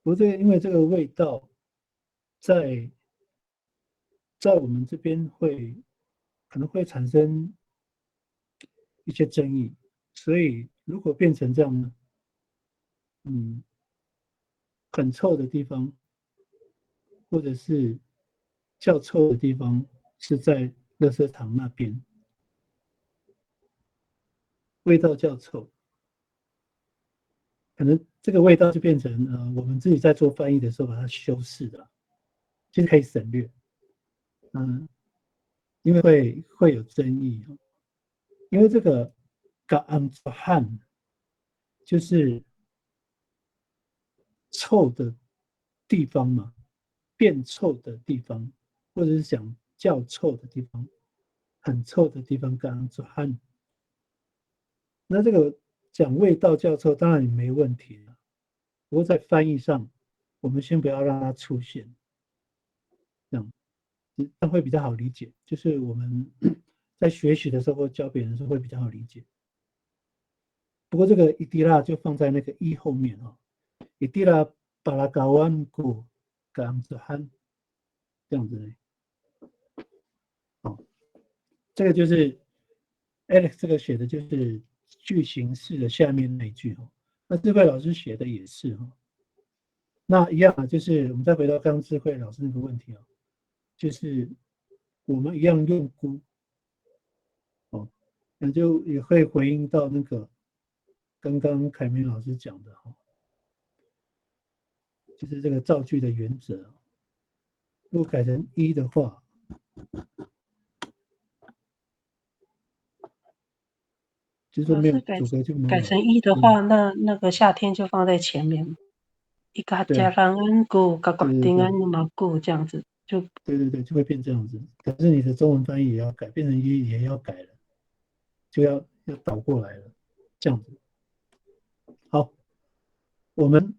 不过因为这个味道在我们这边可能会产生一些争议，所以如果变成这样呢，很臭的地方，或者是较臭的地方是在垃圾场那边，味道较臭，可能这个味道就变成我们自己在做翻译的时候把它修饰的，其实可以省略，因为会有争议，因为这个 ga'amzahan 就是臭的地方嘛，变臭的地方，或者是讲较臭的地方，很臭的地方 ga'amzahan。那这个讲味道较臭，当然也没问题了。不过在翻译上，我们先不要让它出现，这样会比较好理解。就是我们在学习的时候教别人的时候会比较好理解。不过这个伊迪拉就放在那个一后面啊，伊迪拉巴拉嘎万古甘子罕这样子呢。这个就是 Alex 这个写的就是句型式的下面那一句哈。那智慧老师写的也是哈。那一样啊，就是我们再回到刚刚智慧老师那个问题啊，就是我们一样用估哦，那就也会回应到那个刚刚凯明老师讲的哈，就是这个造句的原则。如果改成一的话，就是没有主格就没有。改成一的话，那个夏天就放在前面。一个加上恩古，个个丁恩嘛古这样子就。对，就会变这样子。可是你的中文翻译也要改，变成一也要改了，就要倒过来了，这样子。好，我们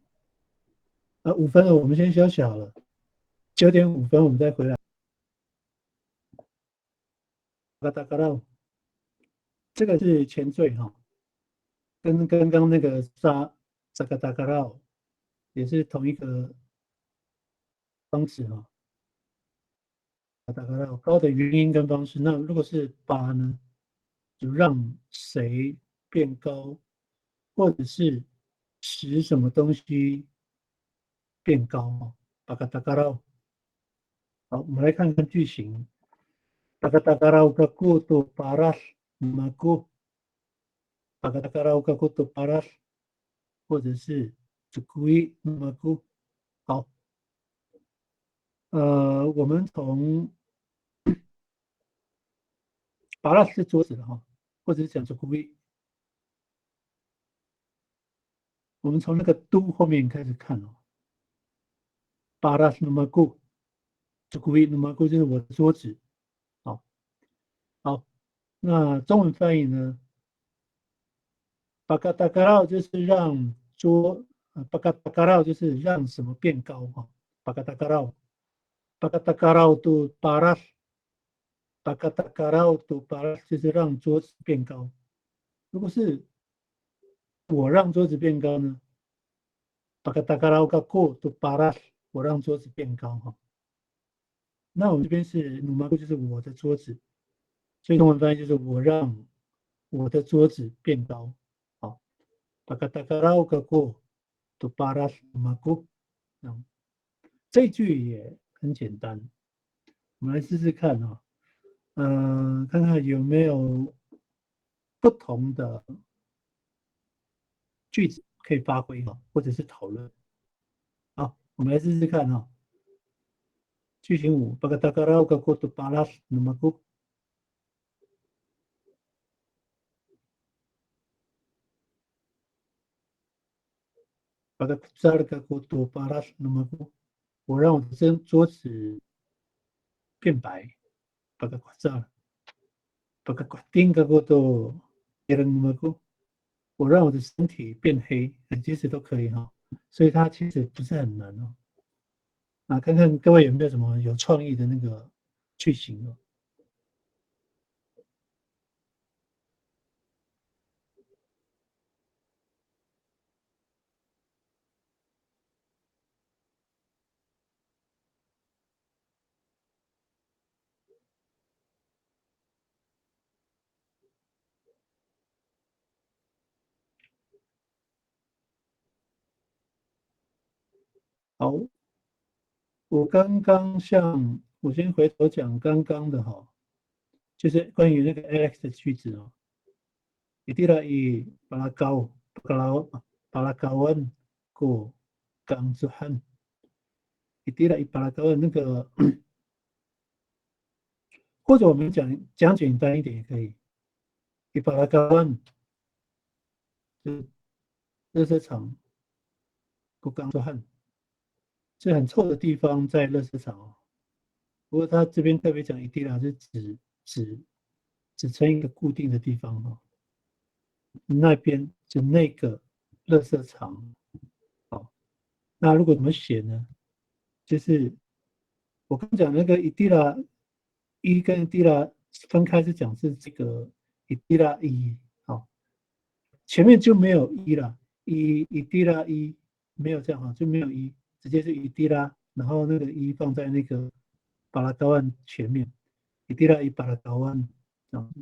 5分了，我们先休息好了，9点5分我们再回来。这个是前缀哈，跟刚刚那个萨嘎达嘎绕也是同一个方式哈。高的原因跟方式，那如果是八呢，就让谁变高，或者是使什么东西变高。巴嘎达嘎绕。好，我们来看看句型。巴嘎达嘎绕嘎古多巴拉马古，巴嘎达嘎绕嘎古多巴拉，或者是祖古伊马古。好，我们从巴拉是桌子的哈，或者是讲祖古伊。我们从那个都后面开始看哦。巴拉是那么固，祖古伊那么固就是我的桌子。好，那中文翻译呢？巴嘎达嘎绕就是让巴嘎达嘎绕就是让什么变高哈？巴嘎达嘎绕，巴嘎达嘎绕都巴拉，巴嘎达嘎绕都巴拉就是让桌子变高。如果是我让桌子变高呢？巴嘎达嘎绕嘎过都巴拉，我让桌子变高哈。那我们这边是努马固就是我的桌子，所以中文翻译就是我让我的桌子变高。好，巴嘎达嘎绕嘎过都巴拉努马固。这句也很简单，我们来试试看哈。看看有没有不同的句子可以发挥哈，或者是讨论。好，我们来试试看哈。句型5，巴嘎达嘎绕嘎过都巴拉努马固。把它扎了个锅多巴拉那么多，我让我的这桌子变白，把它扎了，把它钉个锅多，别人那么多，我让我的身体变黑，其实都可以哈，所以它其实不是很难哦。啊，看看各位有没有什么有创意的那个句型哦。好，我刚刚我先回头讲刚刚的哈，就是关于那个 Alex 的句子哦。Itira i palakawan ko kangsuhan。Itira i palakawan 那个，或者我们讲简单一点也可以。i palakawan 就是垃圾场 ko kangsuhan 是很臭的地方，在垃圾场哦。不过他这边特别讲 Itira 是只称一个固定的地方哦。那边就那个垃圾场，好，那如果怎么写呢？就是我刚讲那个伊蒂拉一跟伊蒂拉分开是讲是这个伊蒂拉一，好，前面就没有一了，伊蒂拉一没有这样哈，就没有一，直接是伊蒂拉，然后那个一放在那个巴拉高湾前面，伊蒂拉一巴拉高湾这样。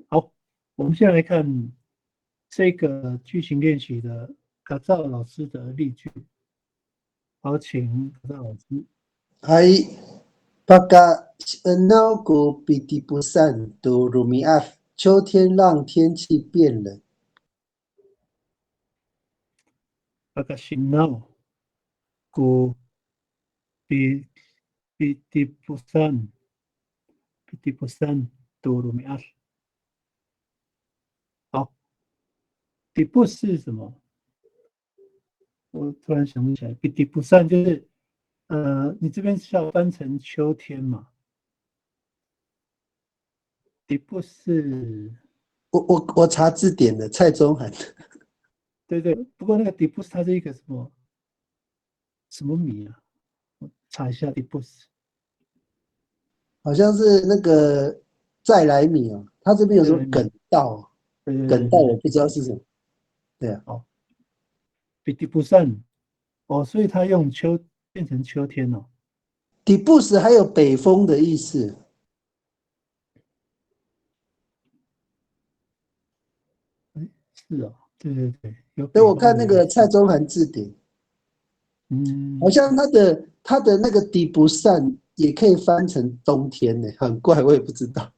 好，我们现在来看这个句型练习的卡赵老师的例句。好，请卡赵老师。Hai pagka-6 ko pitipusan to rumiaf， 秋天让天气变冷。Pagka-6 ko pitipusan to rumiaf。好，tipus 是什么？我突然想不起来。pitipusan 就是你这边是要翻成秋天嘛？tipus 是我查字典的蔡宗涵。对对，不过那个 tipus 它是一个什么米啊？我查一下 tipus。好像是那个再来米哦，他这边有什么梗稻，梗稻我不知道是什么。对啊，好，pitipusan 哦，所以它用变成秋天哦。Dibus 还有北风的意思。是哦，对对对，有。所以我看那个蔡宗涵字典，好像他的那个底不散也可以翻成冬天呢，很怪，我也不知道。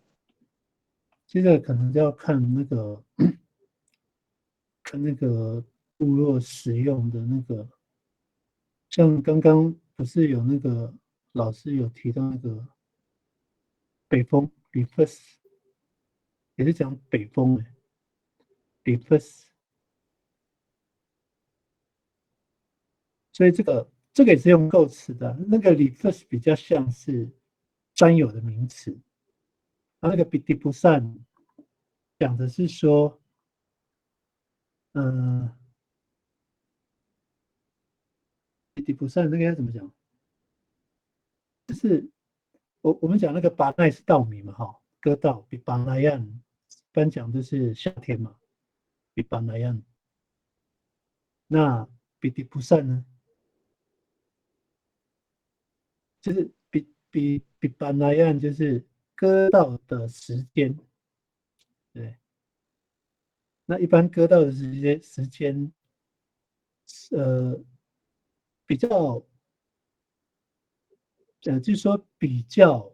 这个可能要看那个部落使用的那个，像刚刚不是有那个老师有提到那个北风 refers， 也是讲北风的 refers， 所以这个也是用构词的，那个 refers 比较像是专有的名词，那个 pitipusan 讲的是说，pitipusan 那个要怎么讲？就是我们讲那个巴奈是稻米嘛，哈，割稻比巴奈样，一般讲就是夏天嘛，比巴奈样。那比迪不善呢，就是比巴奈样，就是割稻的时间，对。那一般割稻的时间，比较，就是说比较。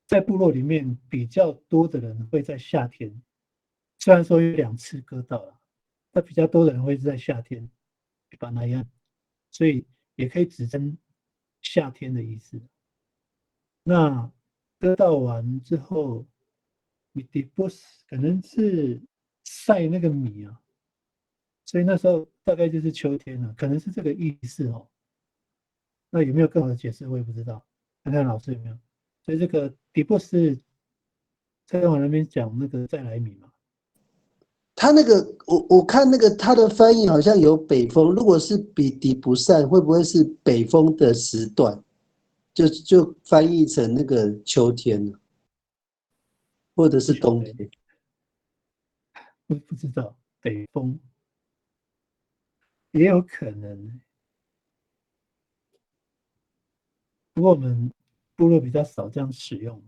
在部落里面比较多的人会在夏天，虽然说有2次割稻了，但比较多的人会是在夏天，比巴那样，所以也可以指称夏天的意思。那割稻完之后，米迪布斯可能是晒那个米啊，所以那时候大概就是秋天了，可能是这个意思哦。那有没有更好的解释，我也不知道，看看老师有没有。所以这个底部是蔡康永那边讲那个再来米嘛。他那个我看那个他的翻译好像有北风，如果是比底不散，会不会是北风的时段？就翻译成那个秋天了，或者是冬天？不知道北风也有可能，不过我们部落比较少这样使用。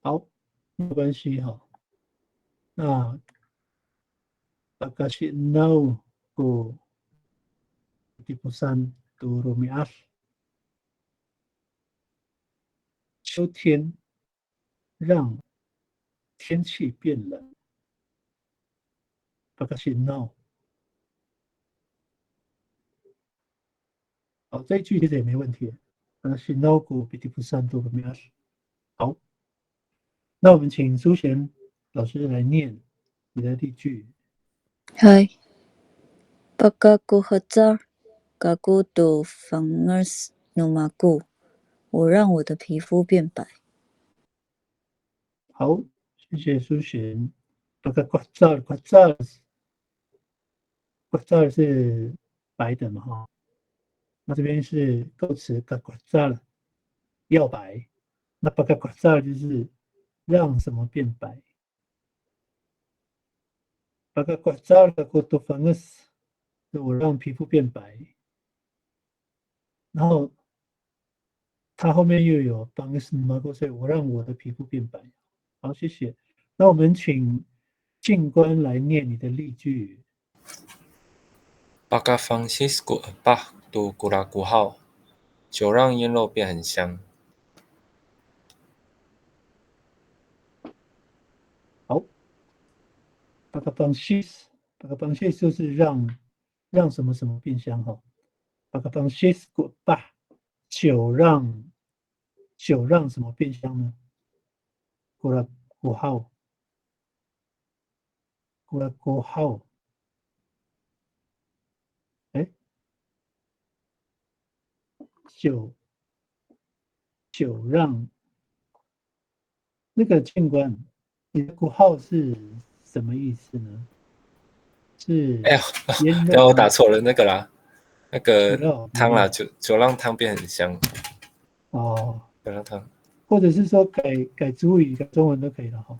好，没有关系哈。那Pagkasi now ko tipusan turumias 秋天让天气变冷。Pagkasi now 好，这一句其实也没问题。Pagkasi now ko tipusan turumias 好，那我们请苏贤老师来念你的例句。嗨，Pagkakuhatsar kakuto fangers numaku，我让我的皮肤变白。好，谢谢苏贤。Pagkakuhatsar 是白的嘛哈？那这边是构词 kakuhatsar 要白，那 pagkakuhatsar 就是让什么变白。pagkakuhatsar kakuto fangers 我让皮肤变白，然后它后面又有 fangers numaku，所以我让我的皮肤变白。好，谢谢。那我们请静观来念你的例句。Pagka Francisco bah tu kurakuhao，酒让腌肉变很香。好 pagka Francisco 就是让什么什么变香哈。pagka Francisco bah 酒让什么变香呢？kurakuhao，哎，酒让那个谏官，你的kuhao是什么意思呢？是哎呀，腌然后我打肉吗？错了，那个啦，那个汤啦，卤肉酒让汤变很香。哦，酒让汤，或者是说改主语、改中文都可以了哈。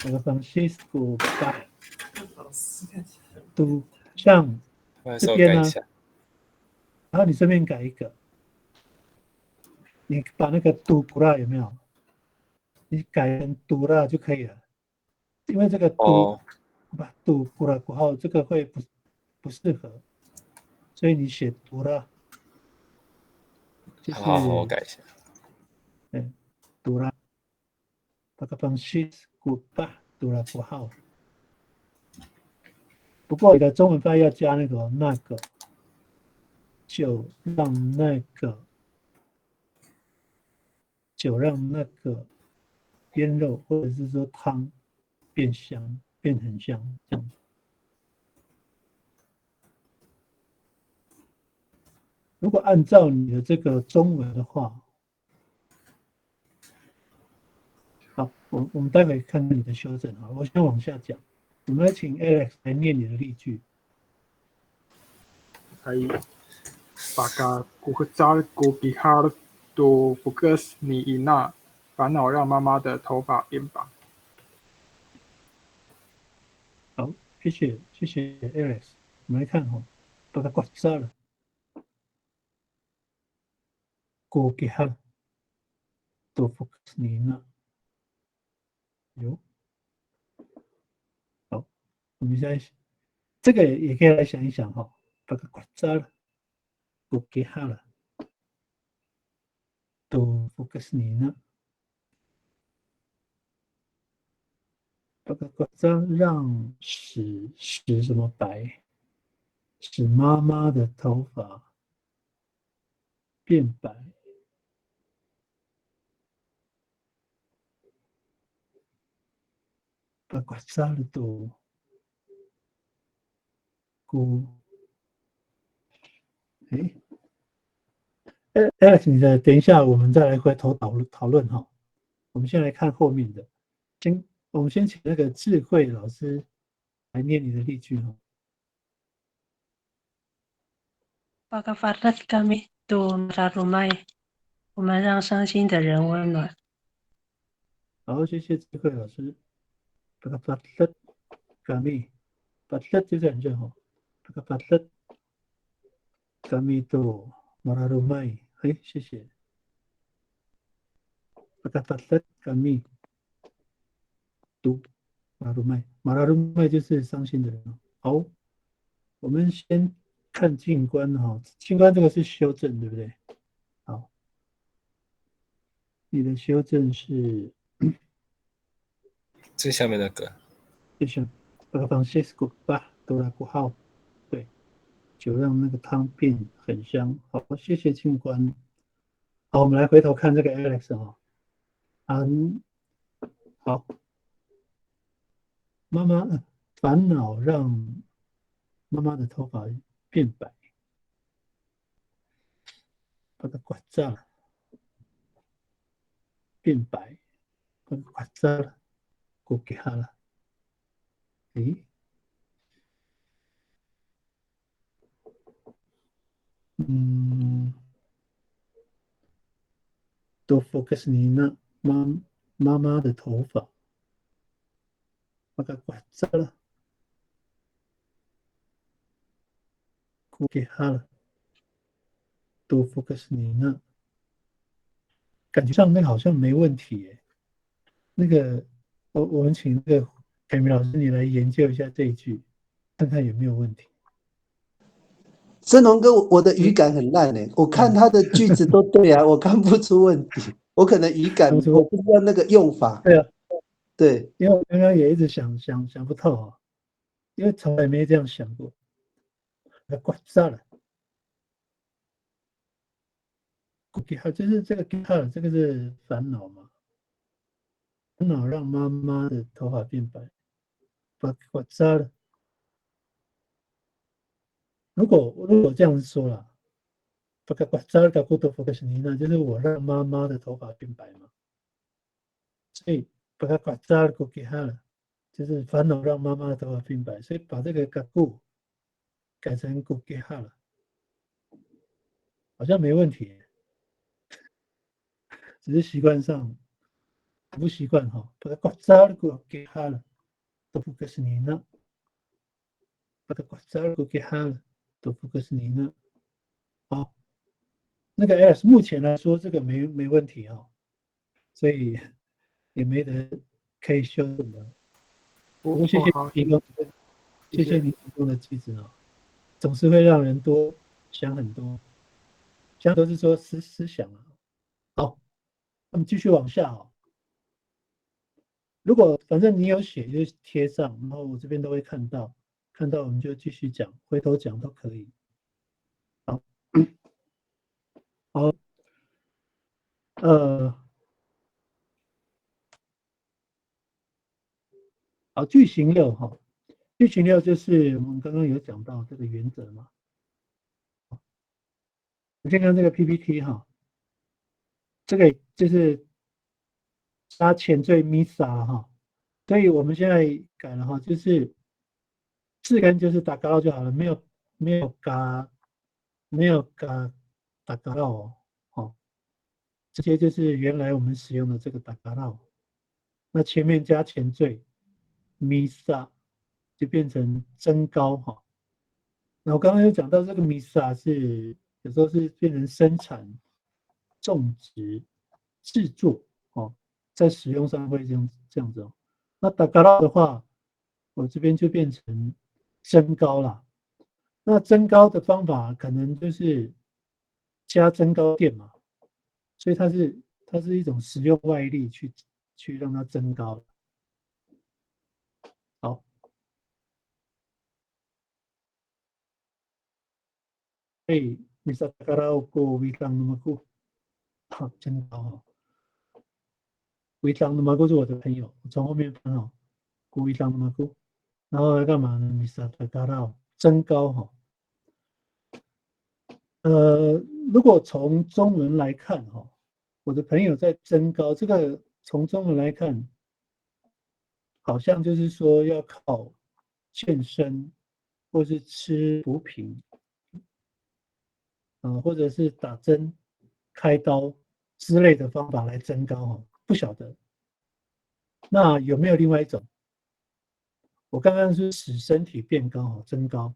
那个 Francisco 把都像我这边呢，改一下。然后你这边改一个，你把那个都布拉有没有？你改成都拉就可以了，因为这个都把都布拉括号这个会不适合，所以你写都拉就是好，我改一下。都拉，把个 Francisco 把都拉括号。不过你的中文翻译要加那个，就让那个腌肉或者是说汤变香，变很香这样。如果按照你的这个中文的话，好，我们待会看看你的修正啊。我先往下讲，我们来请 Alex 来念你的例句。Pagkakuhatsar烦恼让妈妈的头发变白。好，谢谢 Alex。我们来看哈，把它挂上了，过给他多 focus 你呢？有，好，我们现在这个也可以来想一想哈，把它挂上了，过给他了，多 focus 你呢？把它挂上让使什么白？使妈妈的头发变白。巴瓜扎了都古，Alex，你的等一下，我们再来回头讨论哈。我们先来看后面的，我们先请那个智慧老师来念你的例句哈。Pagkaparat kami mararumay， 我们让伤心的人温暖。好，谢谢智慧老师。Pagkaparat kami，parat 就是很热哈。Pagkaparat kami to mararumay，谢谢。Pagkaparat kami to mararumay，mararumay 就是伤心的人。好，我们先看静观哈，静观这个是修正，对不对？好，你的修正是最下面那个。就像Francisco 吧，多拉古号，对，就让那个汤变很香。好，谢谢静观。好，我们来回头看这个 Alex 哈，好，妈妈烦恼让妈妈的头发变白，把它刮炸了，变白，把它刮炸了，过给他了。都 focus 你那妈妈的头发，把它刮炸了，过给他了。都 focus 你那，感觉上那个好像没问题耶。那个，我们请那个凯明老师你来研究一下这一句，看看有没有问题。森龙哥，我的语感很烂哎，我看他的句子都对啊，我看不出问题。我可能语感我不知道那个用法。对啊，对，因为我刚刚也一直想不透啊，因为从来没这样想过。刮炸了。就是这个 guitar， 这个是烦恼嘛？烦恼让妈妈的头发变白，把刮炸了。如果这样说了，把刮炸了，搞不多 focus 你那就是我让妈妈的头发变白嘛。所以把它刮炸了，给他了，就是烦恼让妈妈的头发变白，所以把这个嘎固改成古给他了，好像没问题。只是习惯上不习惯哈，把它刮炸了给他了，都不可是你呢，把它刮炸了给他了，都不可是你呢。好，那个 S 目前来说这个没问题哈，所以也没得可以修正的。不过谢谢提供，谢谢你提供的句子啊，总是会让人多想很多，想都是说思想啊。好。那么继续往下哦。如果反正你有写就贴上，然后我这边都会看到我们就继续讲，回头讲都可以。好，好，好，句型6哈，句型6就是我们刚刚有讲到这个原则嘛。我先看这个 PPT 哈，这个就是加前缀 MISA 哈，所以我们现在改了哈，就是字根就是打高就好了，没有嘎打嘎到哦，直接就是原来我们使用的这个打嘎到，那前面加前缀 MISA 就变成增高哈。那我刚刚有讲到这个 MISA 是有时候是变成生产、种植、制作哦，在使用上会这样子哦。那打嘎到的话，我这边就变成增高啦。那增高的方法可能就是加增高垫嘛，所以它是一种使用外力去让它增高。好。bisa karaoke witang namaku， 好，真高哦。witang namaku 是我的朋友，我从后面翻哦。故意当那么故，然后要干嘛呢？米萨达达到增高哈。如果从中文来看哈，我的朋友在增高，这个从中文来看，好像就是说要靠健身，或是吃补品，或者是打针、开刀之类的方法来增高哈，不晓得。那有没有另外一种？我刚刚是使身体变高哈，增高。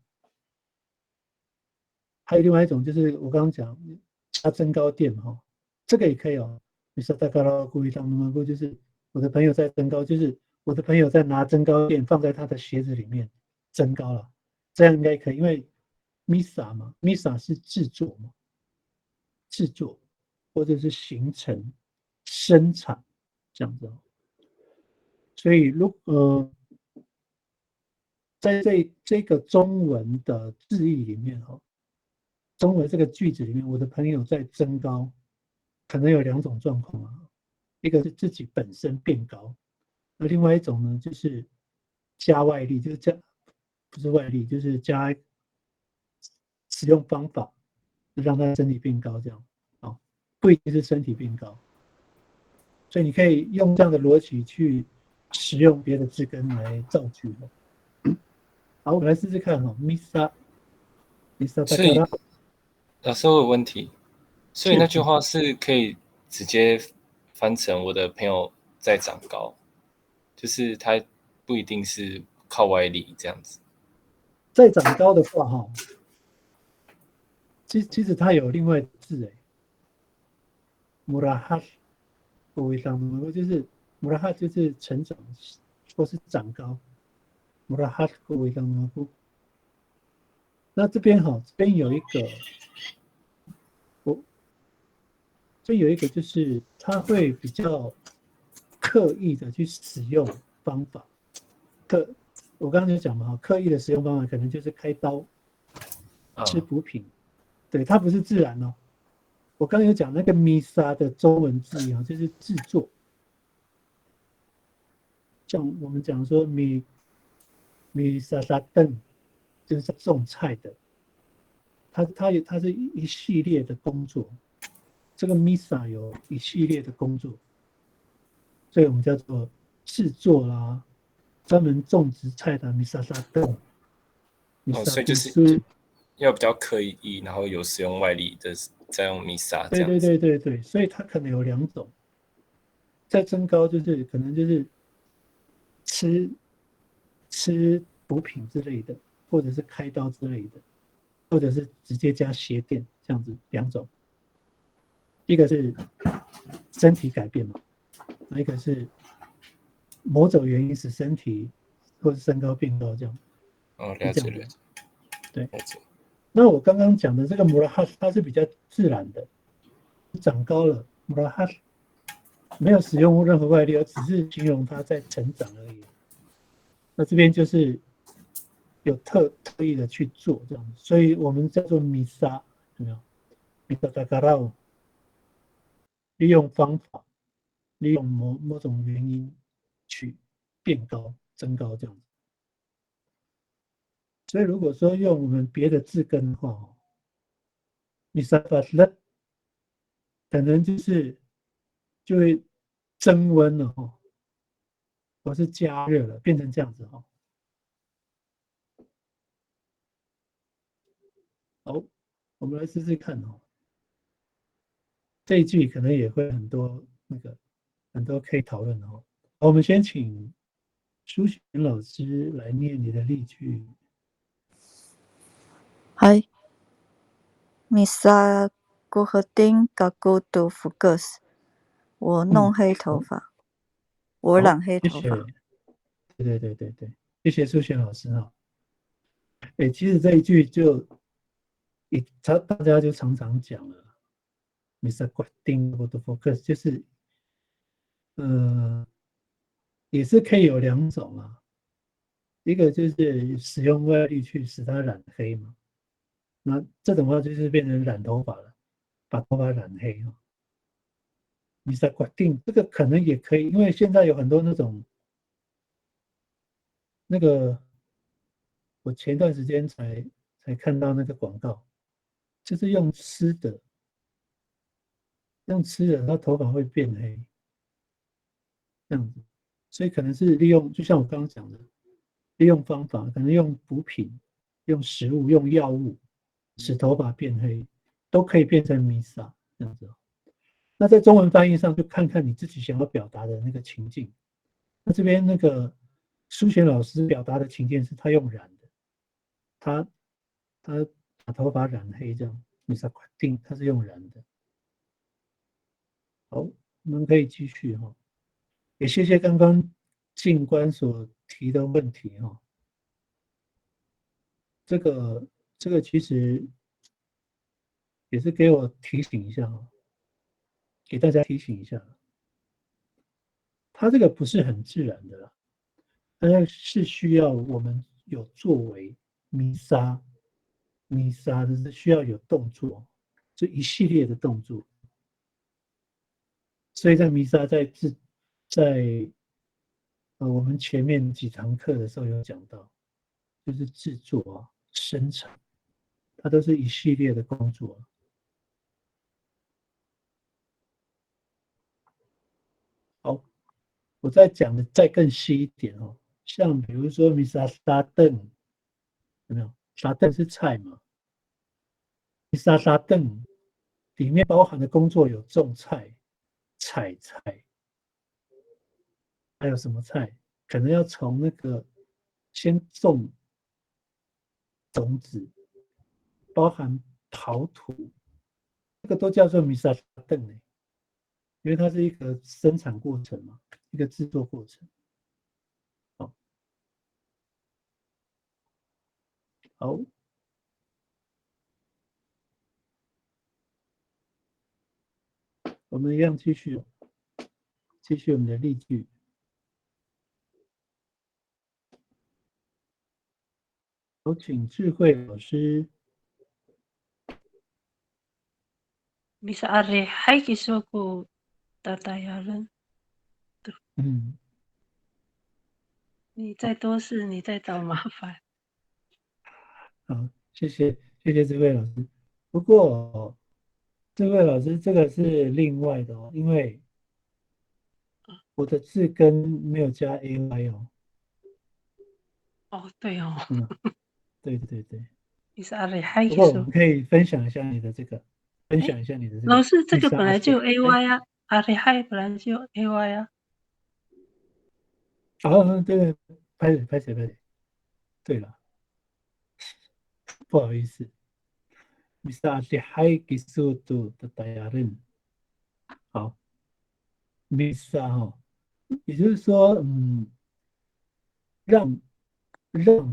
还有另外一种就是我刚刚讲加增高垫哈，这个也可以哦。你说大概故意当那么就是我的朋友在增高，就是我的朋友在拿增高垫放在他的鞋子里面增高了，这样应该可以，因为 Misa 嘛 ，Misa 是制作嘛，制作或者是形成、生产这样子。所以在这个中文的字义里面哈，中文这个句子里面，我的朋友在增高，可能有两种状况啊，一个是自己本身变高，那另外一种呢，就是加外力，就是不是外力，就是加使用方法，让他身体变高，这样啊，不一定是身体变高，所以你可以用这样的逻辑去使用别的字根来造句。好，我们来试试看哈 ，Misa 所以老师，我有问题，所以那句话是可以直接翻成我的朋友在长高，就是他不一定是靠外力这样子。再长高的话哈，其实它有另外的字哎 ，murahat， 我为上就是 murahat 就是成长或是长高 ，murahat 为上那这边哈，这边有一个，这有一个就是他会比较刻意的去使用方法，我刚刚就讲嘛哈，刻意的使用方法可能就是开刀、吃补品，对，它不是自然哦。我刚刚有讲那个 Misa 的中文字啊，就是制作，像我们讲说米沙沙邓，就是种菜的，它是一系列的工作，这个 Misa 有一系列的工作，所以我们叫做制作啦，专门种植菜的米沙沙邓。所以就是要比较刻意，然后有使用外力的，再用 Misa 这样子。对，所以它可能有两种，在增高就是可能就是吃补品之类的，或者是开刀之类的，或者是直接加鞋垫这样子两种。一个是身体改变嘛，一个是某种原因使身体或是身高变高这样。了解。对，那我刚刚讲的这个 murahat 它是比较自然的，长高了 murahat 没有使用任何外力，而只是形容它在成长而已。那这边就是有特意的去做这样子，所以我们叫做米沙，有没有？米沙达嘎拉，利用方法，利用某种原因去变高、增高这样子。所以如果说用我们别的字根的话，米沙法勒可能就会增温了哈，或是加热了，变成这样子哈。好，我们来试试看哦。这一句可能也会很多可以讨论的哦。我们先请舒璇老师来念你的例句。嗨，Misa Goharding Gagodo Focus， 我弄黑头发，我染黑头发。对，谢谢舒璇老师哈。其实这一句大家就常常讲了 ，Misa Goharding Gagodo Focus， 就是也是可以有两种啊。一个就是使用外力去使它染黑嘛，那这种话就是变成染头发了，把头发染黑哈。你在决定这个可能也可以，因为现在有很多那种那个我前段时间才看到那个广告，就是用吃的，他头发会变黑，这样子。所以可能是利用，就像我刚刚讲的，利用方法，可能用补品、用食物、用药物，使头发变黑，都可以变成弥撒这样子。那在中文翻译上，就看看你自己想要表达的那个情境。那这边那个苏璇老师表达的情境是他用染的，他把头发染黑这样，弥撒肯定他是用染的。好，我们可以继续哈。也谢谢刚刚静观所提的问题哈。这个其实也是给我提醒一下哈，给大家提醒一下，它这个不是很自然的啦，它是需要我们有作为弥撒就是需要有动作，就一系列的动作。所以在弥撒在我们前面几堂课的时候有讲到，就是制作啊、生产，它都是一系列的工作。好，我再讲的再更细一点哦，像比如说弥撒沙顿，有没有？沙顿是菜嘛？弥撒沙顿里面包含的工作有种菜、采菜，还有什么菜？可能要从那个先种种子，包含刨土，这个都叫做弥撒沙顿呢，因为它是一个生产过程嘛，一个制作过程。好，我们一样继续我们的例句。有请智慧老师。Bisa ari hai kisuku tatayaran。你再多事，你再找麻烦。好，谢谢这位老师。不过这位老师这个是另外的哦，因为我的字根没有加 ay 哦。哦，对哦。对对对。Bisa ari hai 不过我们 kisuku。可以分享一下你的这个，老师，这个本来就有 ay 啊，ari hai 本来就有 ay 啊。对，拍谁？对了，不好意思。Bisa ari kisutu tatayaran。好，Bisa 哈，也就是说，让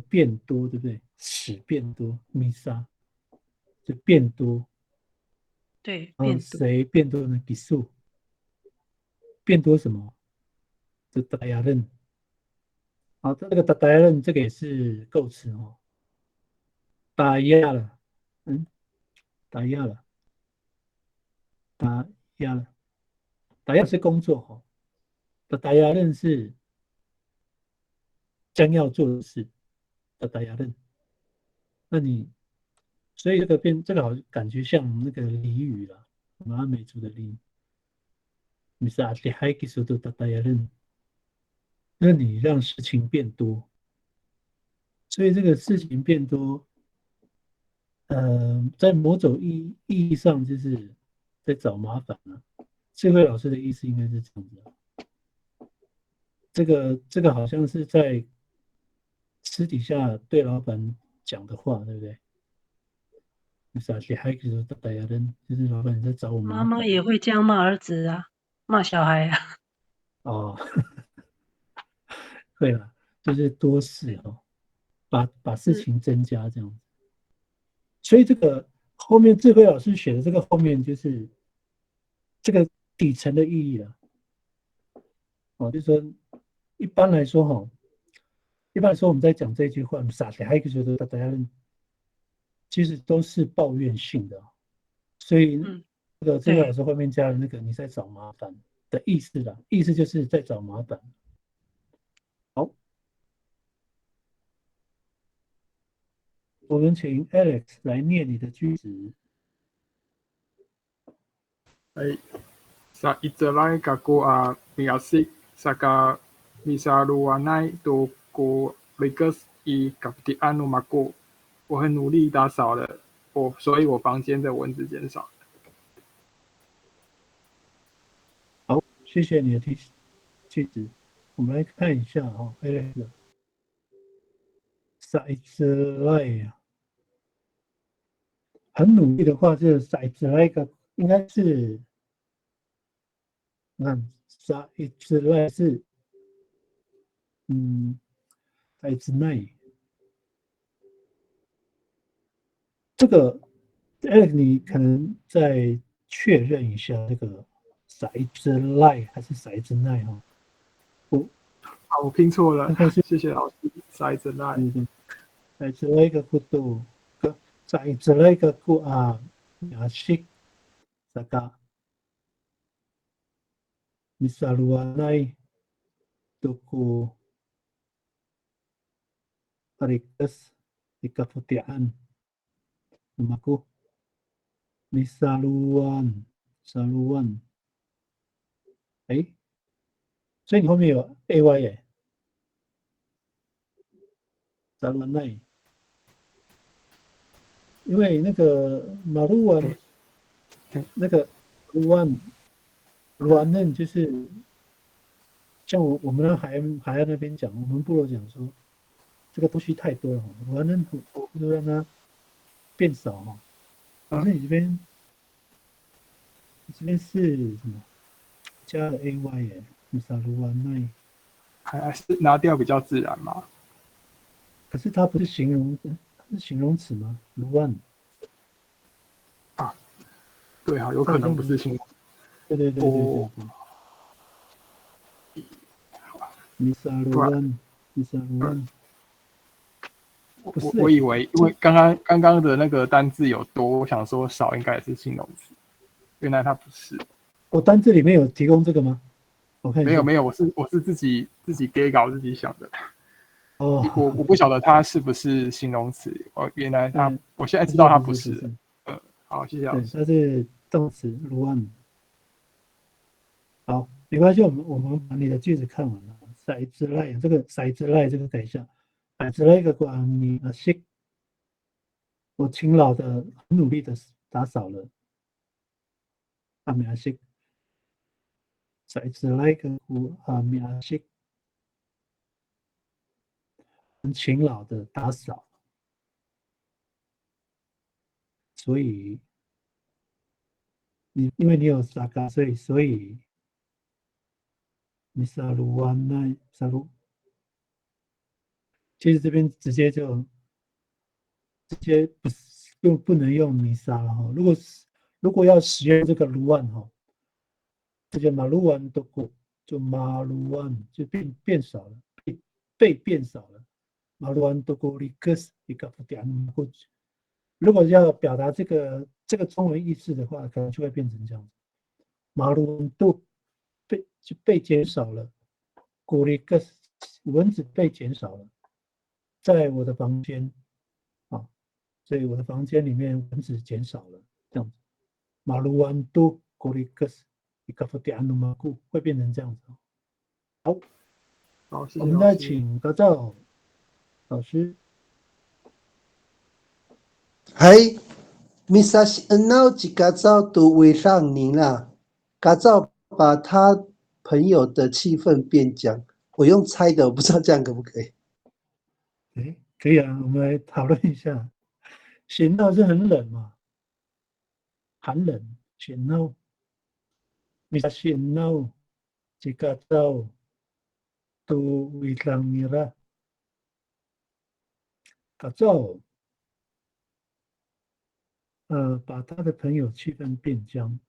变多，对不对？使变多，弥撒就变多。对，然后变多。谁变多呢？比数变多什么？就达亚任。好，这个达亚任这个也是构词哦。打压了，打压了，打压了，打压是工作哈。达亚任是将要做的事。达亚任，那你所以这个好感觉像那个俚语啦，马美族的俚。你是阿里海基苏都达亚任，那你让事情变多，所以这个事情变多，在某种意义上就是在找麻烦了。智慧老师的意思应该是这样子。这个好像是在私底下对老板讲的话，对不对？就是老板在找我麻烦。妈妈也会这样骂儿子啊，骂小孩啊。哦，对了，就是多事哦，把事情增加这样子。所以这个后面智慧老师写的这个后面就是这个底层的意义了。哦，就是说一般来说我们在讲这句话，傻的还有一个觉得大家其实都是抱怨性的，所以这个智慧老师后面加了那个你在找麻烦的意思啦，意思就是在找麻烦。好，我们请 Alex 来念你的句子。sa itlay kako a miasik saka misaluanay toko ligas i kaptiano mako。我很努力打扫了，所以我房间的蚊子减少了。好，谢谢你的句子。我们来看一下Alex。sa itlay 很努力的话，这 sa itlay 应该是，sa itlay 是sa itlay。这个 Alex 你可能再确认一下，这个骰子赖还是骰子奈哈？好，我拼错了，但是谢谢老师。骰子赖，骰子赖个ku tu，骰子赖个ku a asik saka misaluanay tuku parikas ikaputian namaku misaluan，所以你后面有 ay 耶。saluanay，因为那个马路湾，那个luan 就是像我们的海岸那边讲，我们部落讲说，这个东西太多了luan 就让它变少哈。可是你这边是什么？加了 ay 耶，你少luanay，还是拿掉比较自然嘛？可是它不是形容，它是形容词吗？luan。对啊，有可能不是形容。对。misaluan，不是。我以为，因为刚刚的那个单字有多，我想说少应该也是形容词，原来它不是。我单字里面有提供这个吗？我看一下。没有，我是自己给稿自己想的。我不晓得它是不是形容词。原来我现在知道它不是。好，谢谢老师。它是动词 luan。好，没关系，我们把你的句子看完了。骰子赖这个骰子赖这个等一下，骰子赖个关你asik，我勤劳的很努力的打扫了。阿米asik，骰子赖个阿米asik，很勤劳的打扫。所以因为你有saka，所以你saluanay salu，其实这边直接不能用misa了哈。如果要使用这个 luan 哈，这个maluan 都过，就 maluan 就变少了，被变少了。maluan 都过likas ikaputian。如果要表达这个中文意思的话，可能就会变成这样子：马路都被减少了，古里克蚊子被减少了，在我的房间所以我的房间里面蚊子减少了，这样子。马路湾都古里克一个福迪安努马库会变成这样子。好，谢谢我们再请高照老师。嗨，Misas Enau 及嘎造都围上您啦，嘎造把他朋友的气氛变僵。我用猜的，我不知道这样可不可以？可以啊，我们来讨论一下。显闹是很冷嘛，寒冷。显闹，Misas Enau 及嘎造都围上你啦，嘎造。把他的朋友气氛变僵。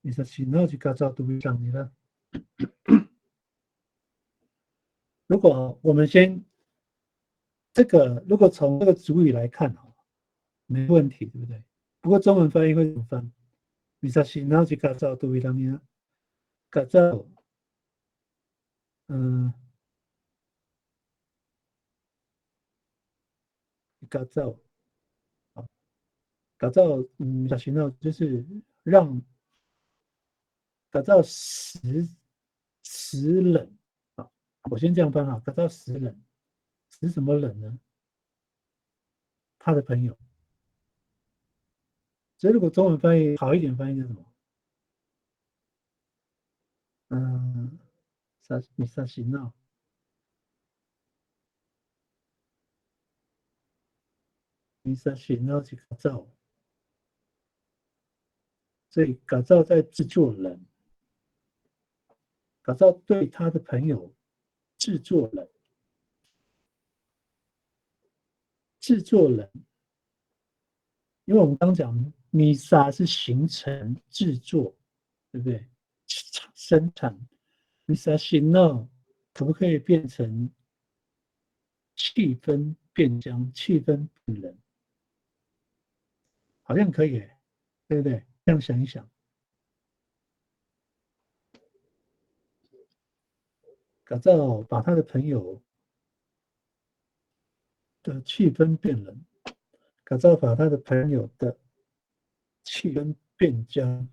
你说行后就搞造都会让你了。如果我们先如果从这个主语来看没问题，对不对？不过中文翻译会怎么翻？你说行后就搞造都会让你了，搞造，改造啊，改造小型呢就是让改造使冷啊，我先这样翻啊，改造使冷，使什么冷呢？他的朋友。所以如果中文翻译好一点，翻译是什么？嗯，米萨西诺，米萨西诺去改造，所以改造在制作人，改造对他的朋友制作人，制作人，因为我们刚讲米萨是形成制作，对不对？生产，米萨西诺可不可以变成气氛变僵，气氛变冷？好像可以耶，对不对？这样想一想，改造把他的朋友的气氛变冷，改造把他的朋友的气氛变僵。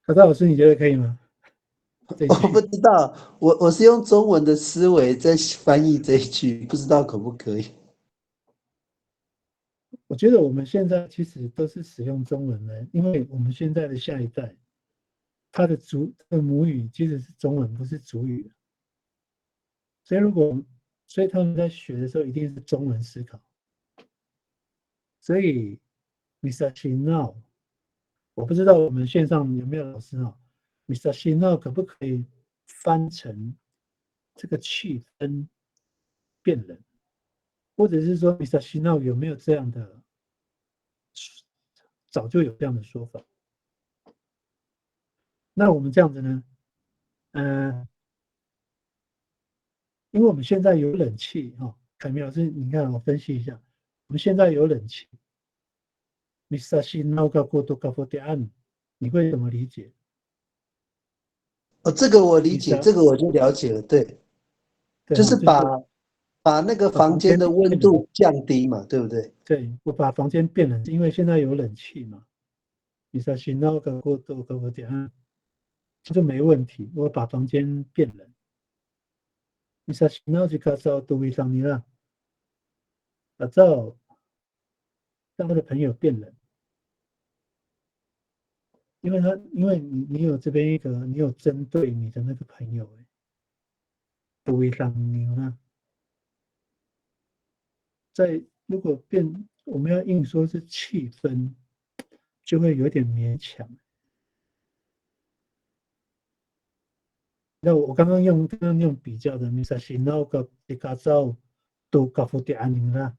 改造老师，你觉得可以吗？我不知道，我是用中文的思维在翻译这一句，不知道可不可以。我觉得我们现在其实都是使用中文的，因为我们现在的下一代，他的母语其实是中文，不是主语。所以他们在学的时候一定是中文思考。所以 Misashi now， 我不知道我们线上有没有老师啊 ？Misashi now 可不可以翻成这个气氛变冷，或者是说 Misashi now 有没有这样的？早就有这样的说法。那我们这样子呢？因为我们现在有冷气哈，凯明老师，你看我分析一下，我们现在有冷气。Misashi now 过多高波点按，你会怎么理解？哦，这个我理解，这个我就了解了。对，对，就是就是把那个房间的温度降低嘛，对不对？对，我把房间变冷，因为现在有冷气嘛。Misashi now 过多高波点按，这就没问题。我把房间变冷。Misashi now 就改造多维桑尼了，改造让他的朋友变冷。因为你有这边一个，你有针对你的那个朋友，多维桑尼呢？如果我们要硬说是气氛，就会有点勉强。那我刚刚用比较的，Misashi now 个改造都搞不掉安宁了，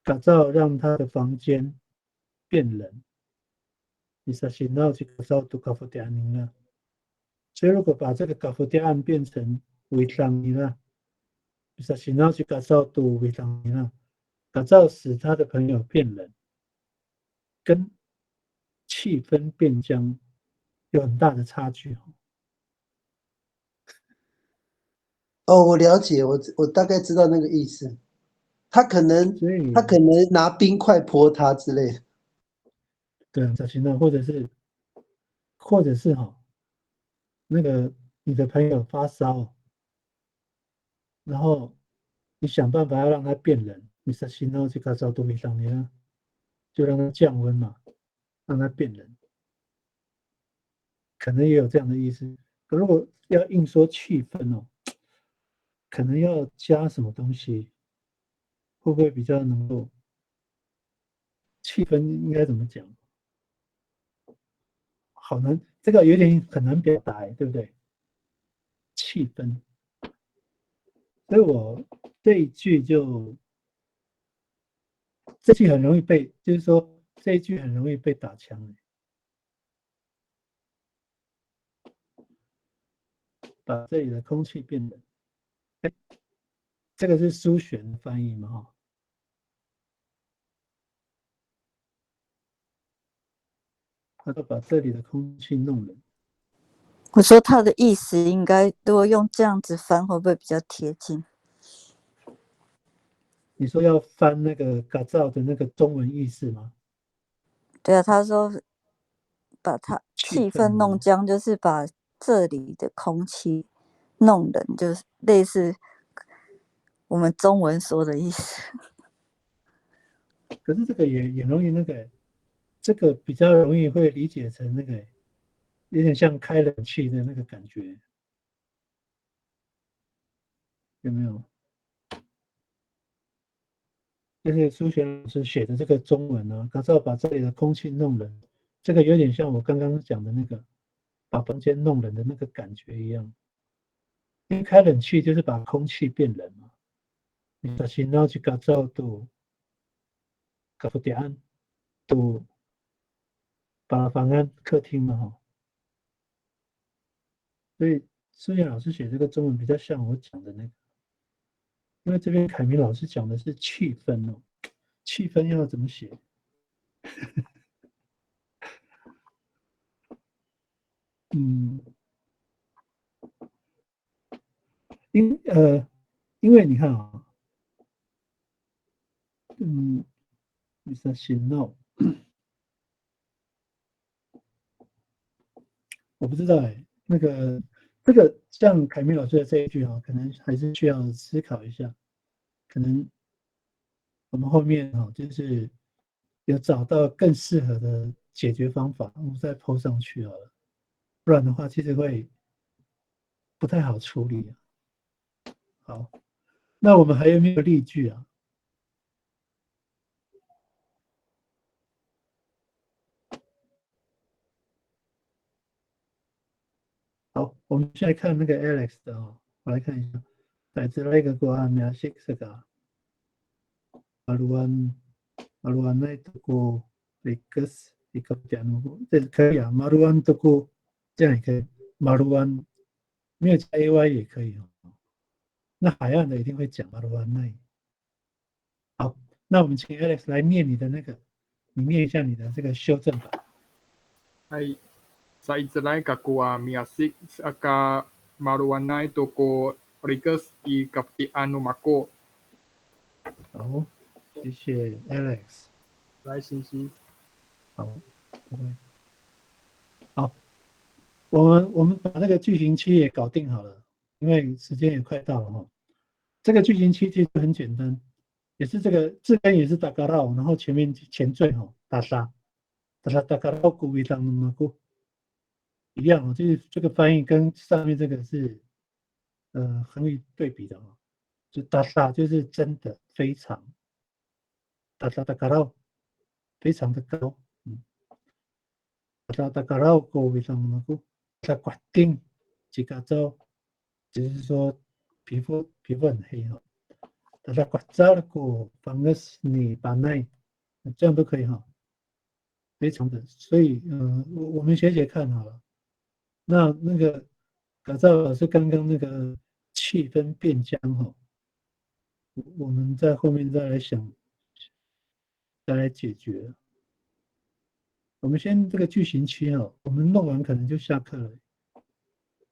改造让他的房间变冷，Misashi now 去改造都搞不掉安宁了。所以如果把这个搞不掉安变成维桑尼了，Misashi now 去改造都维桑尼了，改造使他的朋友变冷，跟气氛变僵有很大的差距。哦，我了解，我大概知道那个意思。他可能拿冰块泼他之类的。对，小型的，或者是那个你的朋友发烧，然后你想办法要让他变冷，你小心到去搞烧肚皮上面，就让他降温嘛，让他变冷，可能也有这样的意思。可如果要硬说气氛哦，可能要加什么东西，会不会比较能够？气氛应该怎么讲？好难，这个有点很难表达，对不对？气氛，所以我这一句很容易被，就是说这一句很容易被打枪。把这里的空气变冷，这个是苏璇的翻译嘛？他都把这里的空气弄冷。我说他的意思应该如果用这样子翻，会不会比较贴近？你说要翻那个嘎造的那个中文意思吗？对啊，他说把它气氛弄僵，就是把这里的空气弄冷，就是类似我们中文说的意思。可是这个也容易那个，这个比较容易会理解成那个，有点像开冷气的那个感觉，有没有？就是苏璇老师写的这个中文呢，他要把这里的空气弄冷，这个有点像我刚刚讲的那个把房间弄冷的那个感觉一样。因为开冷气就是把空气变冷嘛，你把心绕去改造度，搞不点度，把房间客厅嘛哈，所以苏璇老师写这个中文比较像我讲的那个，因为这边凯明老师讲的是气氛哦，气氛要怎么写？因为你看啊，你说行闹，我不知道哎，这个像凯明老师的这一句可能还是需要思考一下，可能我们后面就是有找到更适合的解决方法，我们再 po 上去好了，不然的话其实会不太好处理啊。好，那我们还有没有例句啊？好，我们现在看那个 Alex 的我来看一下，在这那个国名是这个Maruan那个 Rex 一个点这可以啊，Maruan 这个这样也可以，Maruan 没有加 AY 也可以那海岸的一定会讲 Maruan 那。好，那我们请 Alex 来念你的那个，你念一下你的这个修正版。はいSa Israel kakua miasik aka maruanai toko Rigas i kaptian mako。好，谢谢 Alex。来，信息。好，不会。好，我们把那个句型期也搞定好了，因为时间也快到了哈。这个句型期其实很简单，也是这个字根也是打嘎绕，然后前缀打沙，打嘎绕古为当那么古一样就是这个翻译跟上面这个是很有对比的就打沙就是真的非常，打嘎绕非常的高，打嘎绕古为当那么古，它决定几个州，就是说皮肤很黑大家刮扎了过放个你把那这样都可以非常的，所以我们写看好了。那个改造老师刚刚那个气氛变僵我们在后面再来想，再来解决。我们先这个句型期我们弄完可能就下课了。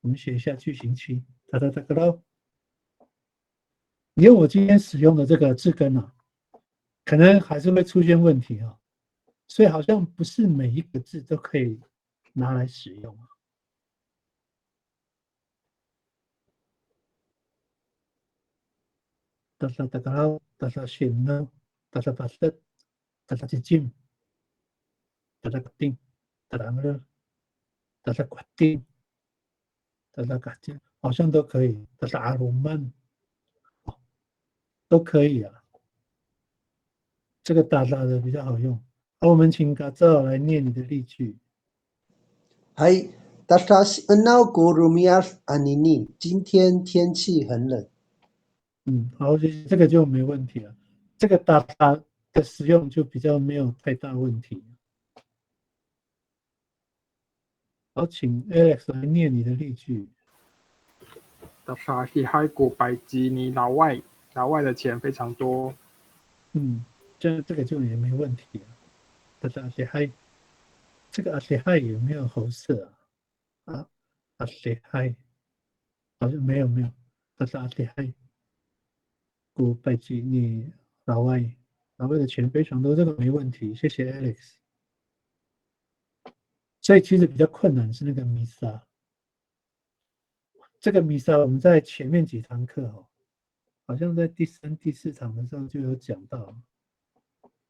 我们写一下句型期，你用我今天使用的这个字根可能还是会出现问题所以好像不是每一个字都可以拿来使用大家选呢，大家把这，大家去进，大家决定，大家呢，大家决定，大家决定，好像都可以，大家阿鲁曼都可以这个大大的比较好用。好，我们请嘎造来念你的例句。嗨，Tatas enau gurumiar anini，今天天气很冷。好，这个就没问题了。这个大大的使用就比较没有太大问题。好，请 Alex 来念你的例句。大沙西海古百吉尼老外的钱非常多。这个就也没问题了。大沙西海，这个阿西海有没有喉舌阿里嗨，好像没有，他是阿里嗨。古拜基你老外的钱非常多，这个没问题，谢谢 Alex。所以其实比较困难是那个弥撒，这个弥撒我们在前面几堂课好像在第3、第4场的时候就有讲到，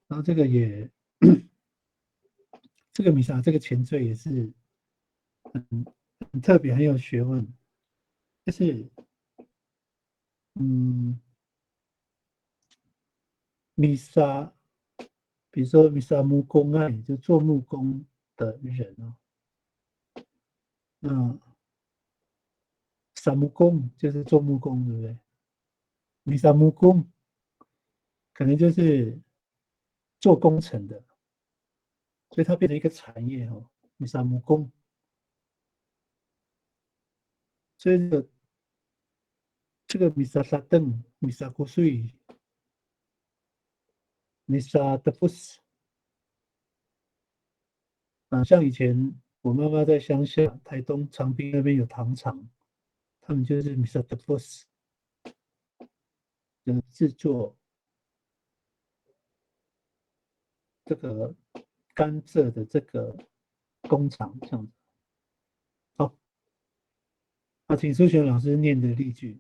然后这个也这个弥撒这个前缀也是很特别，很有学问，就是弥撒，比如说弥撒木工啊，就做木工的人那撒木工就是做木工，对不对？弥撒木工可能就是做工程的，所以它变成一个产业弥撒木工，所以这个弥撒沙登、弥撒古水、弥撒德布斯像以前我妈妈在乡下台东长滨那边有糖厂，他们就是弥撒德布斯的制作这个甘蔗的这个工厂这样子。好，请苏璇老师念的例句。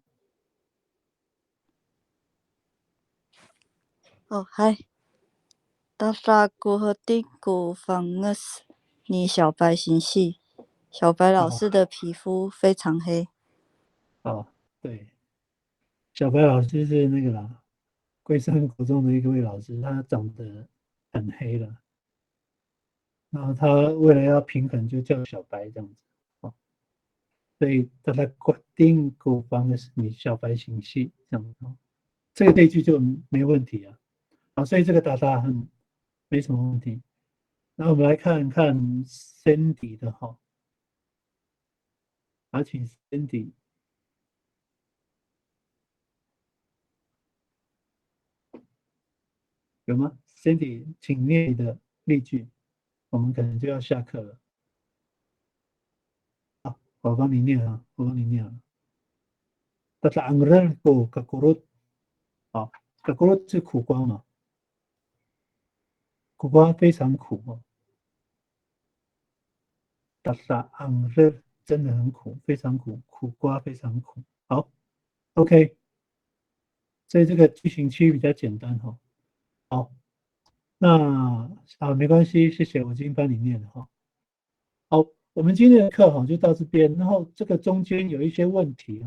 嗨，大沙古和丁古方那斯，你小白形系，小白老师的皮肤非常黑。对，小白老师是那个啦，龟山国中的一位老师，他长得很黑了，然后他为了要平衡，就叫小白这样子所以大家决定古方的是你小白形系这样子这个例句就没问题所以这个答案没什么问题。那我们来看看 Cindy 的请 Cindy。有吗 ？Cindy，请念你的例句，我们可能就要下课了。我帮你念我帮你念Tatangral kakurut， kakurut 是苦瓜嘛？苦瓜非常苦Tatangral 真的很苦，非常苦，苦瓜非常苦。好 ，OK， 所以这个句型区比较简单好，那没关系，谢谢，我已经帮你念了好，我们今天的课就到这边，然后这个中间有一些问题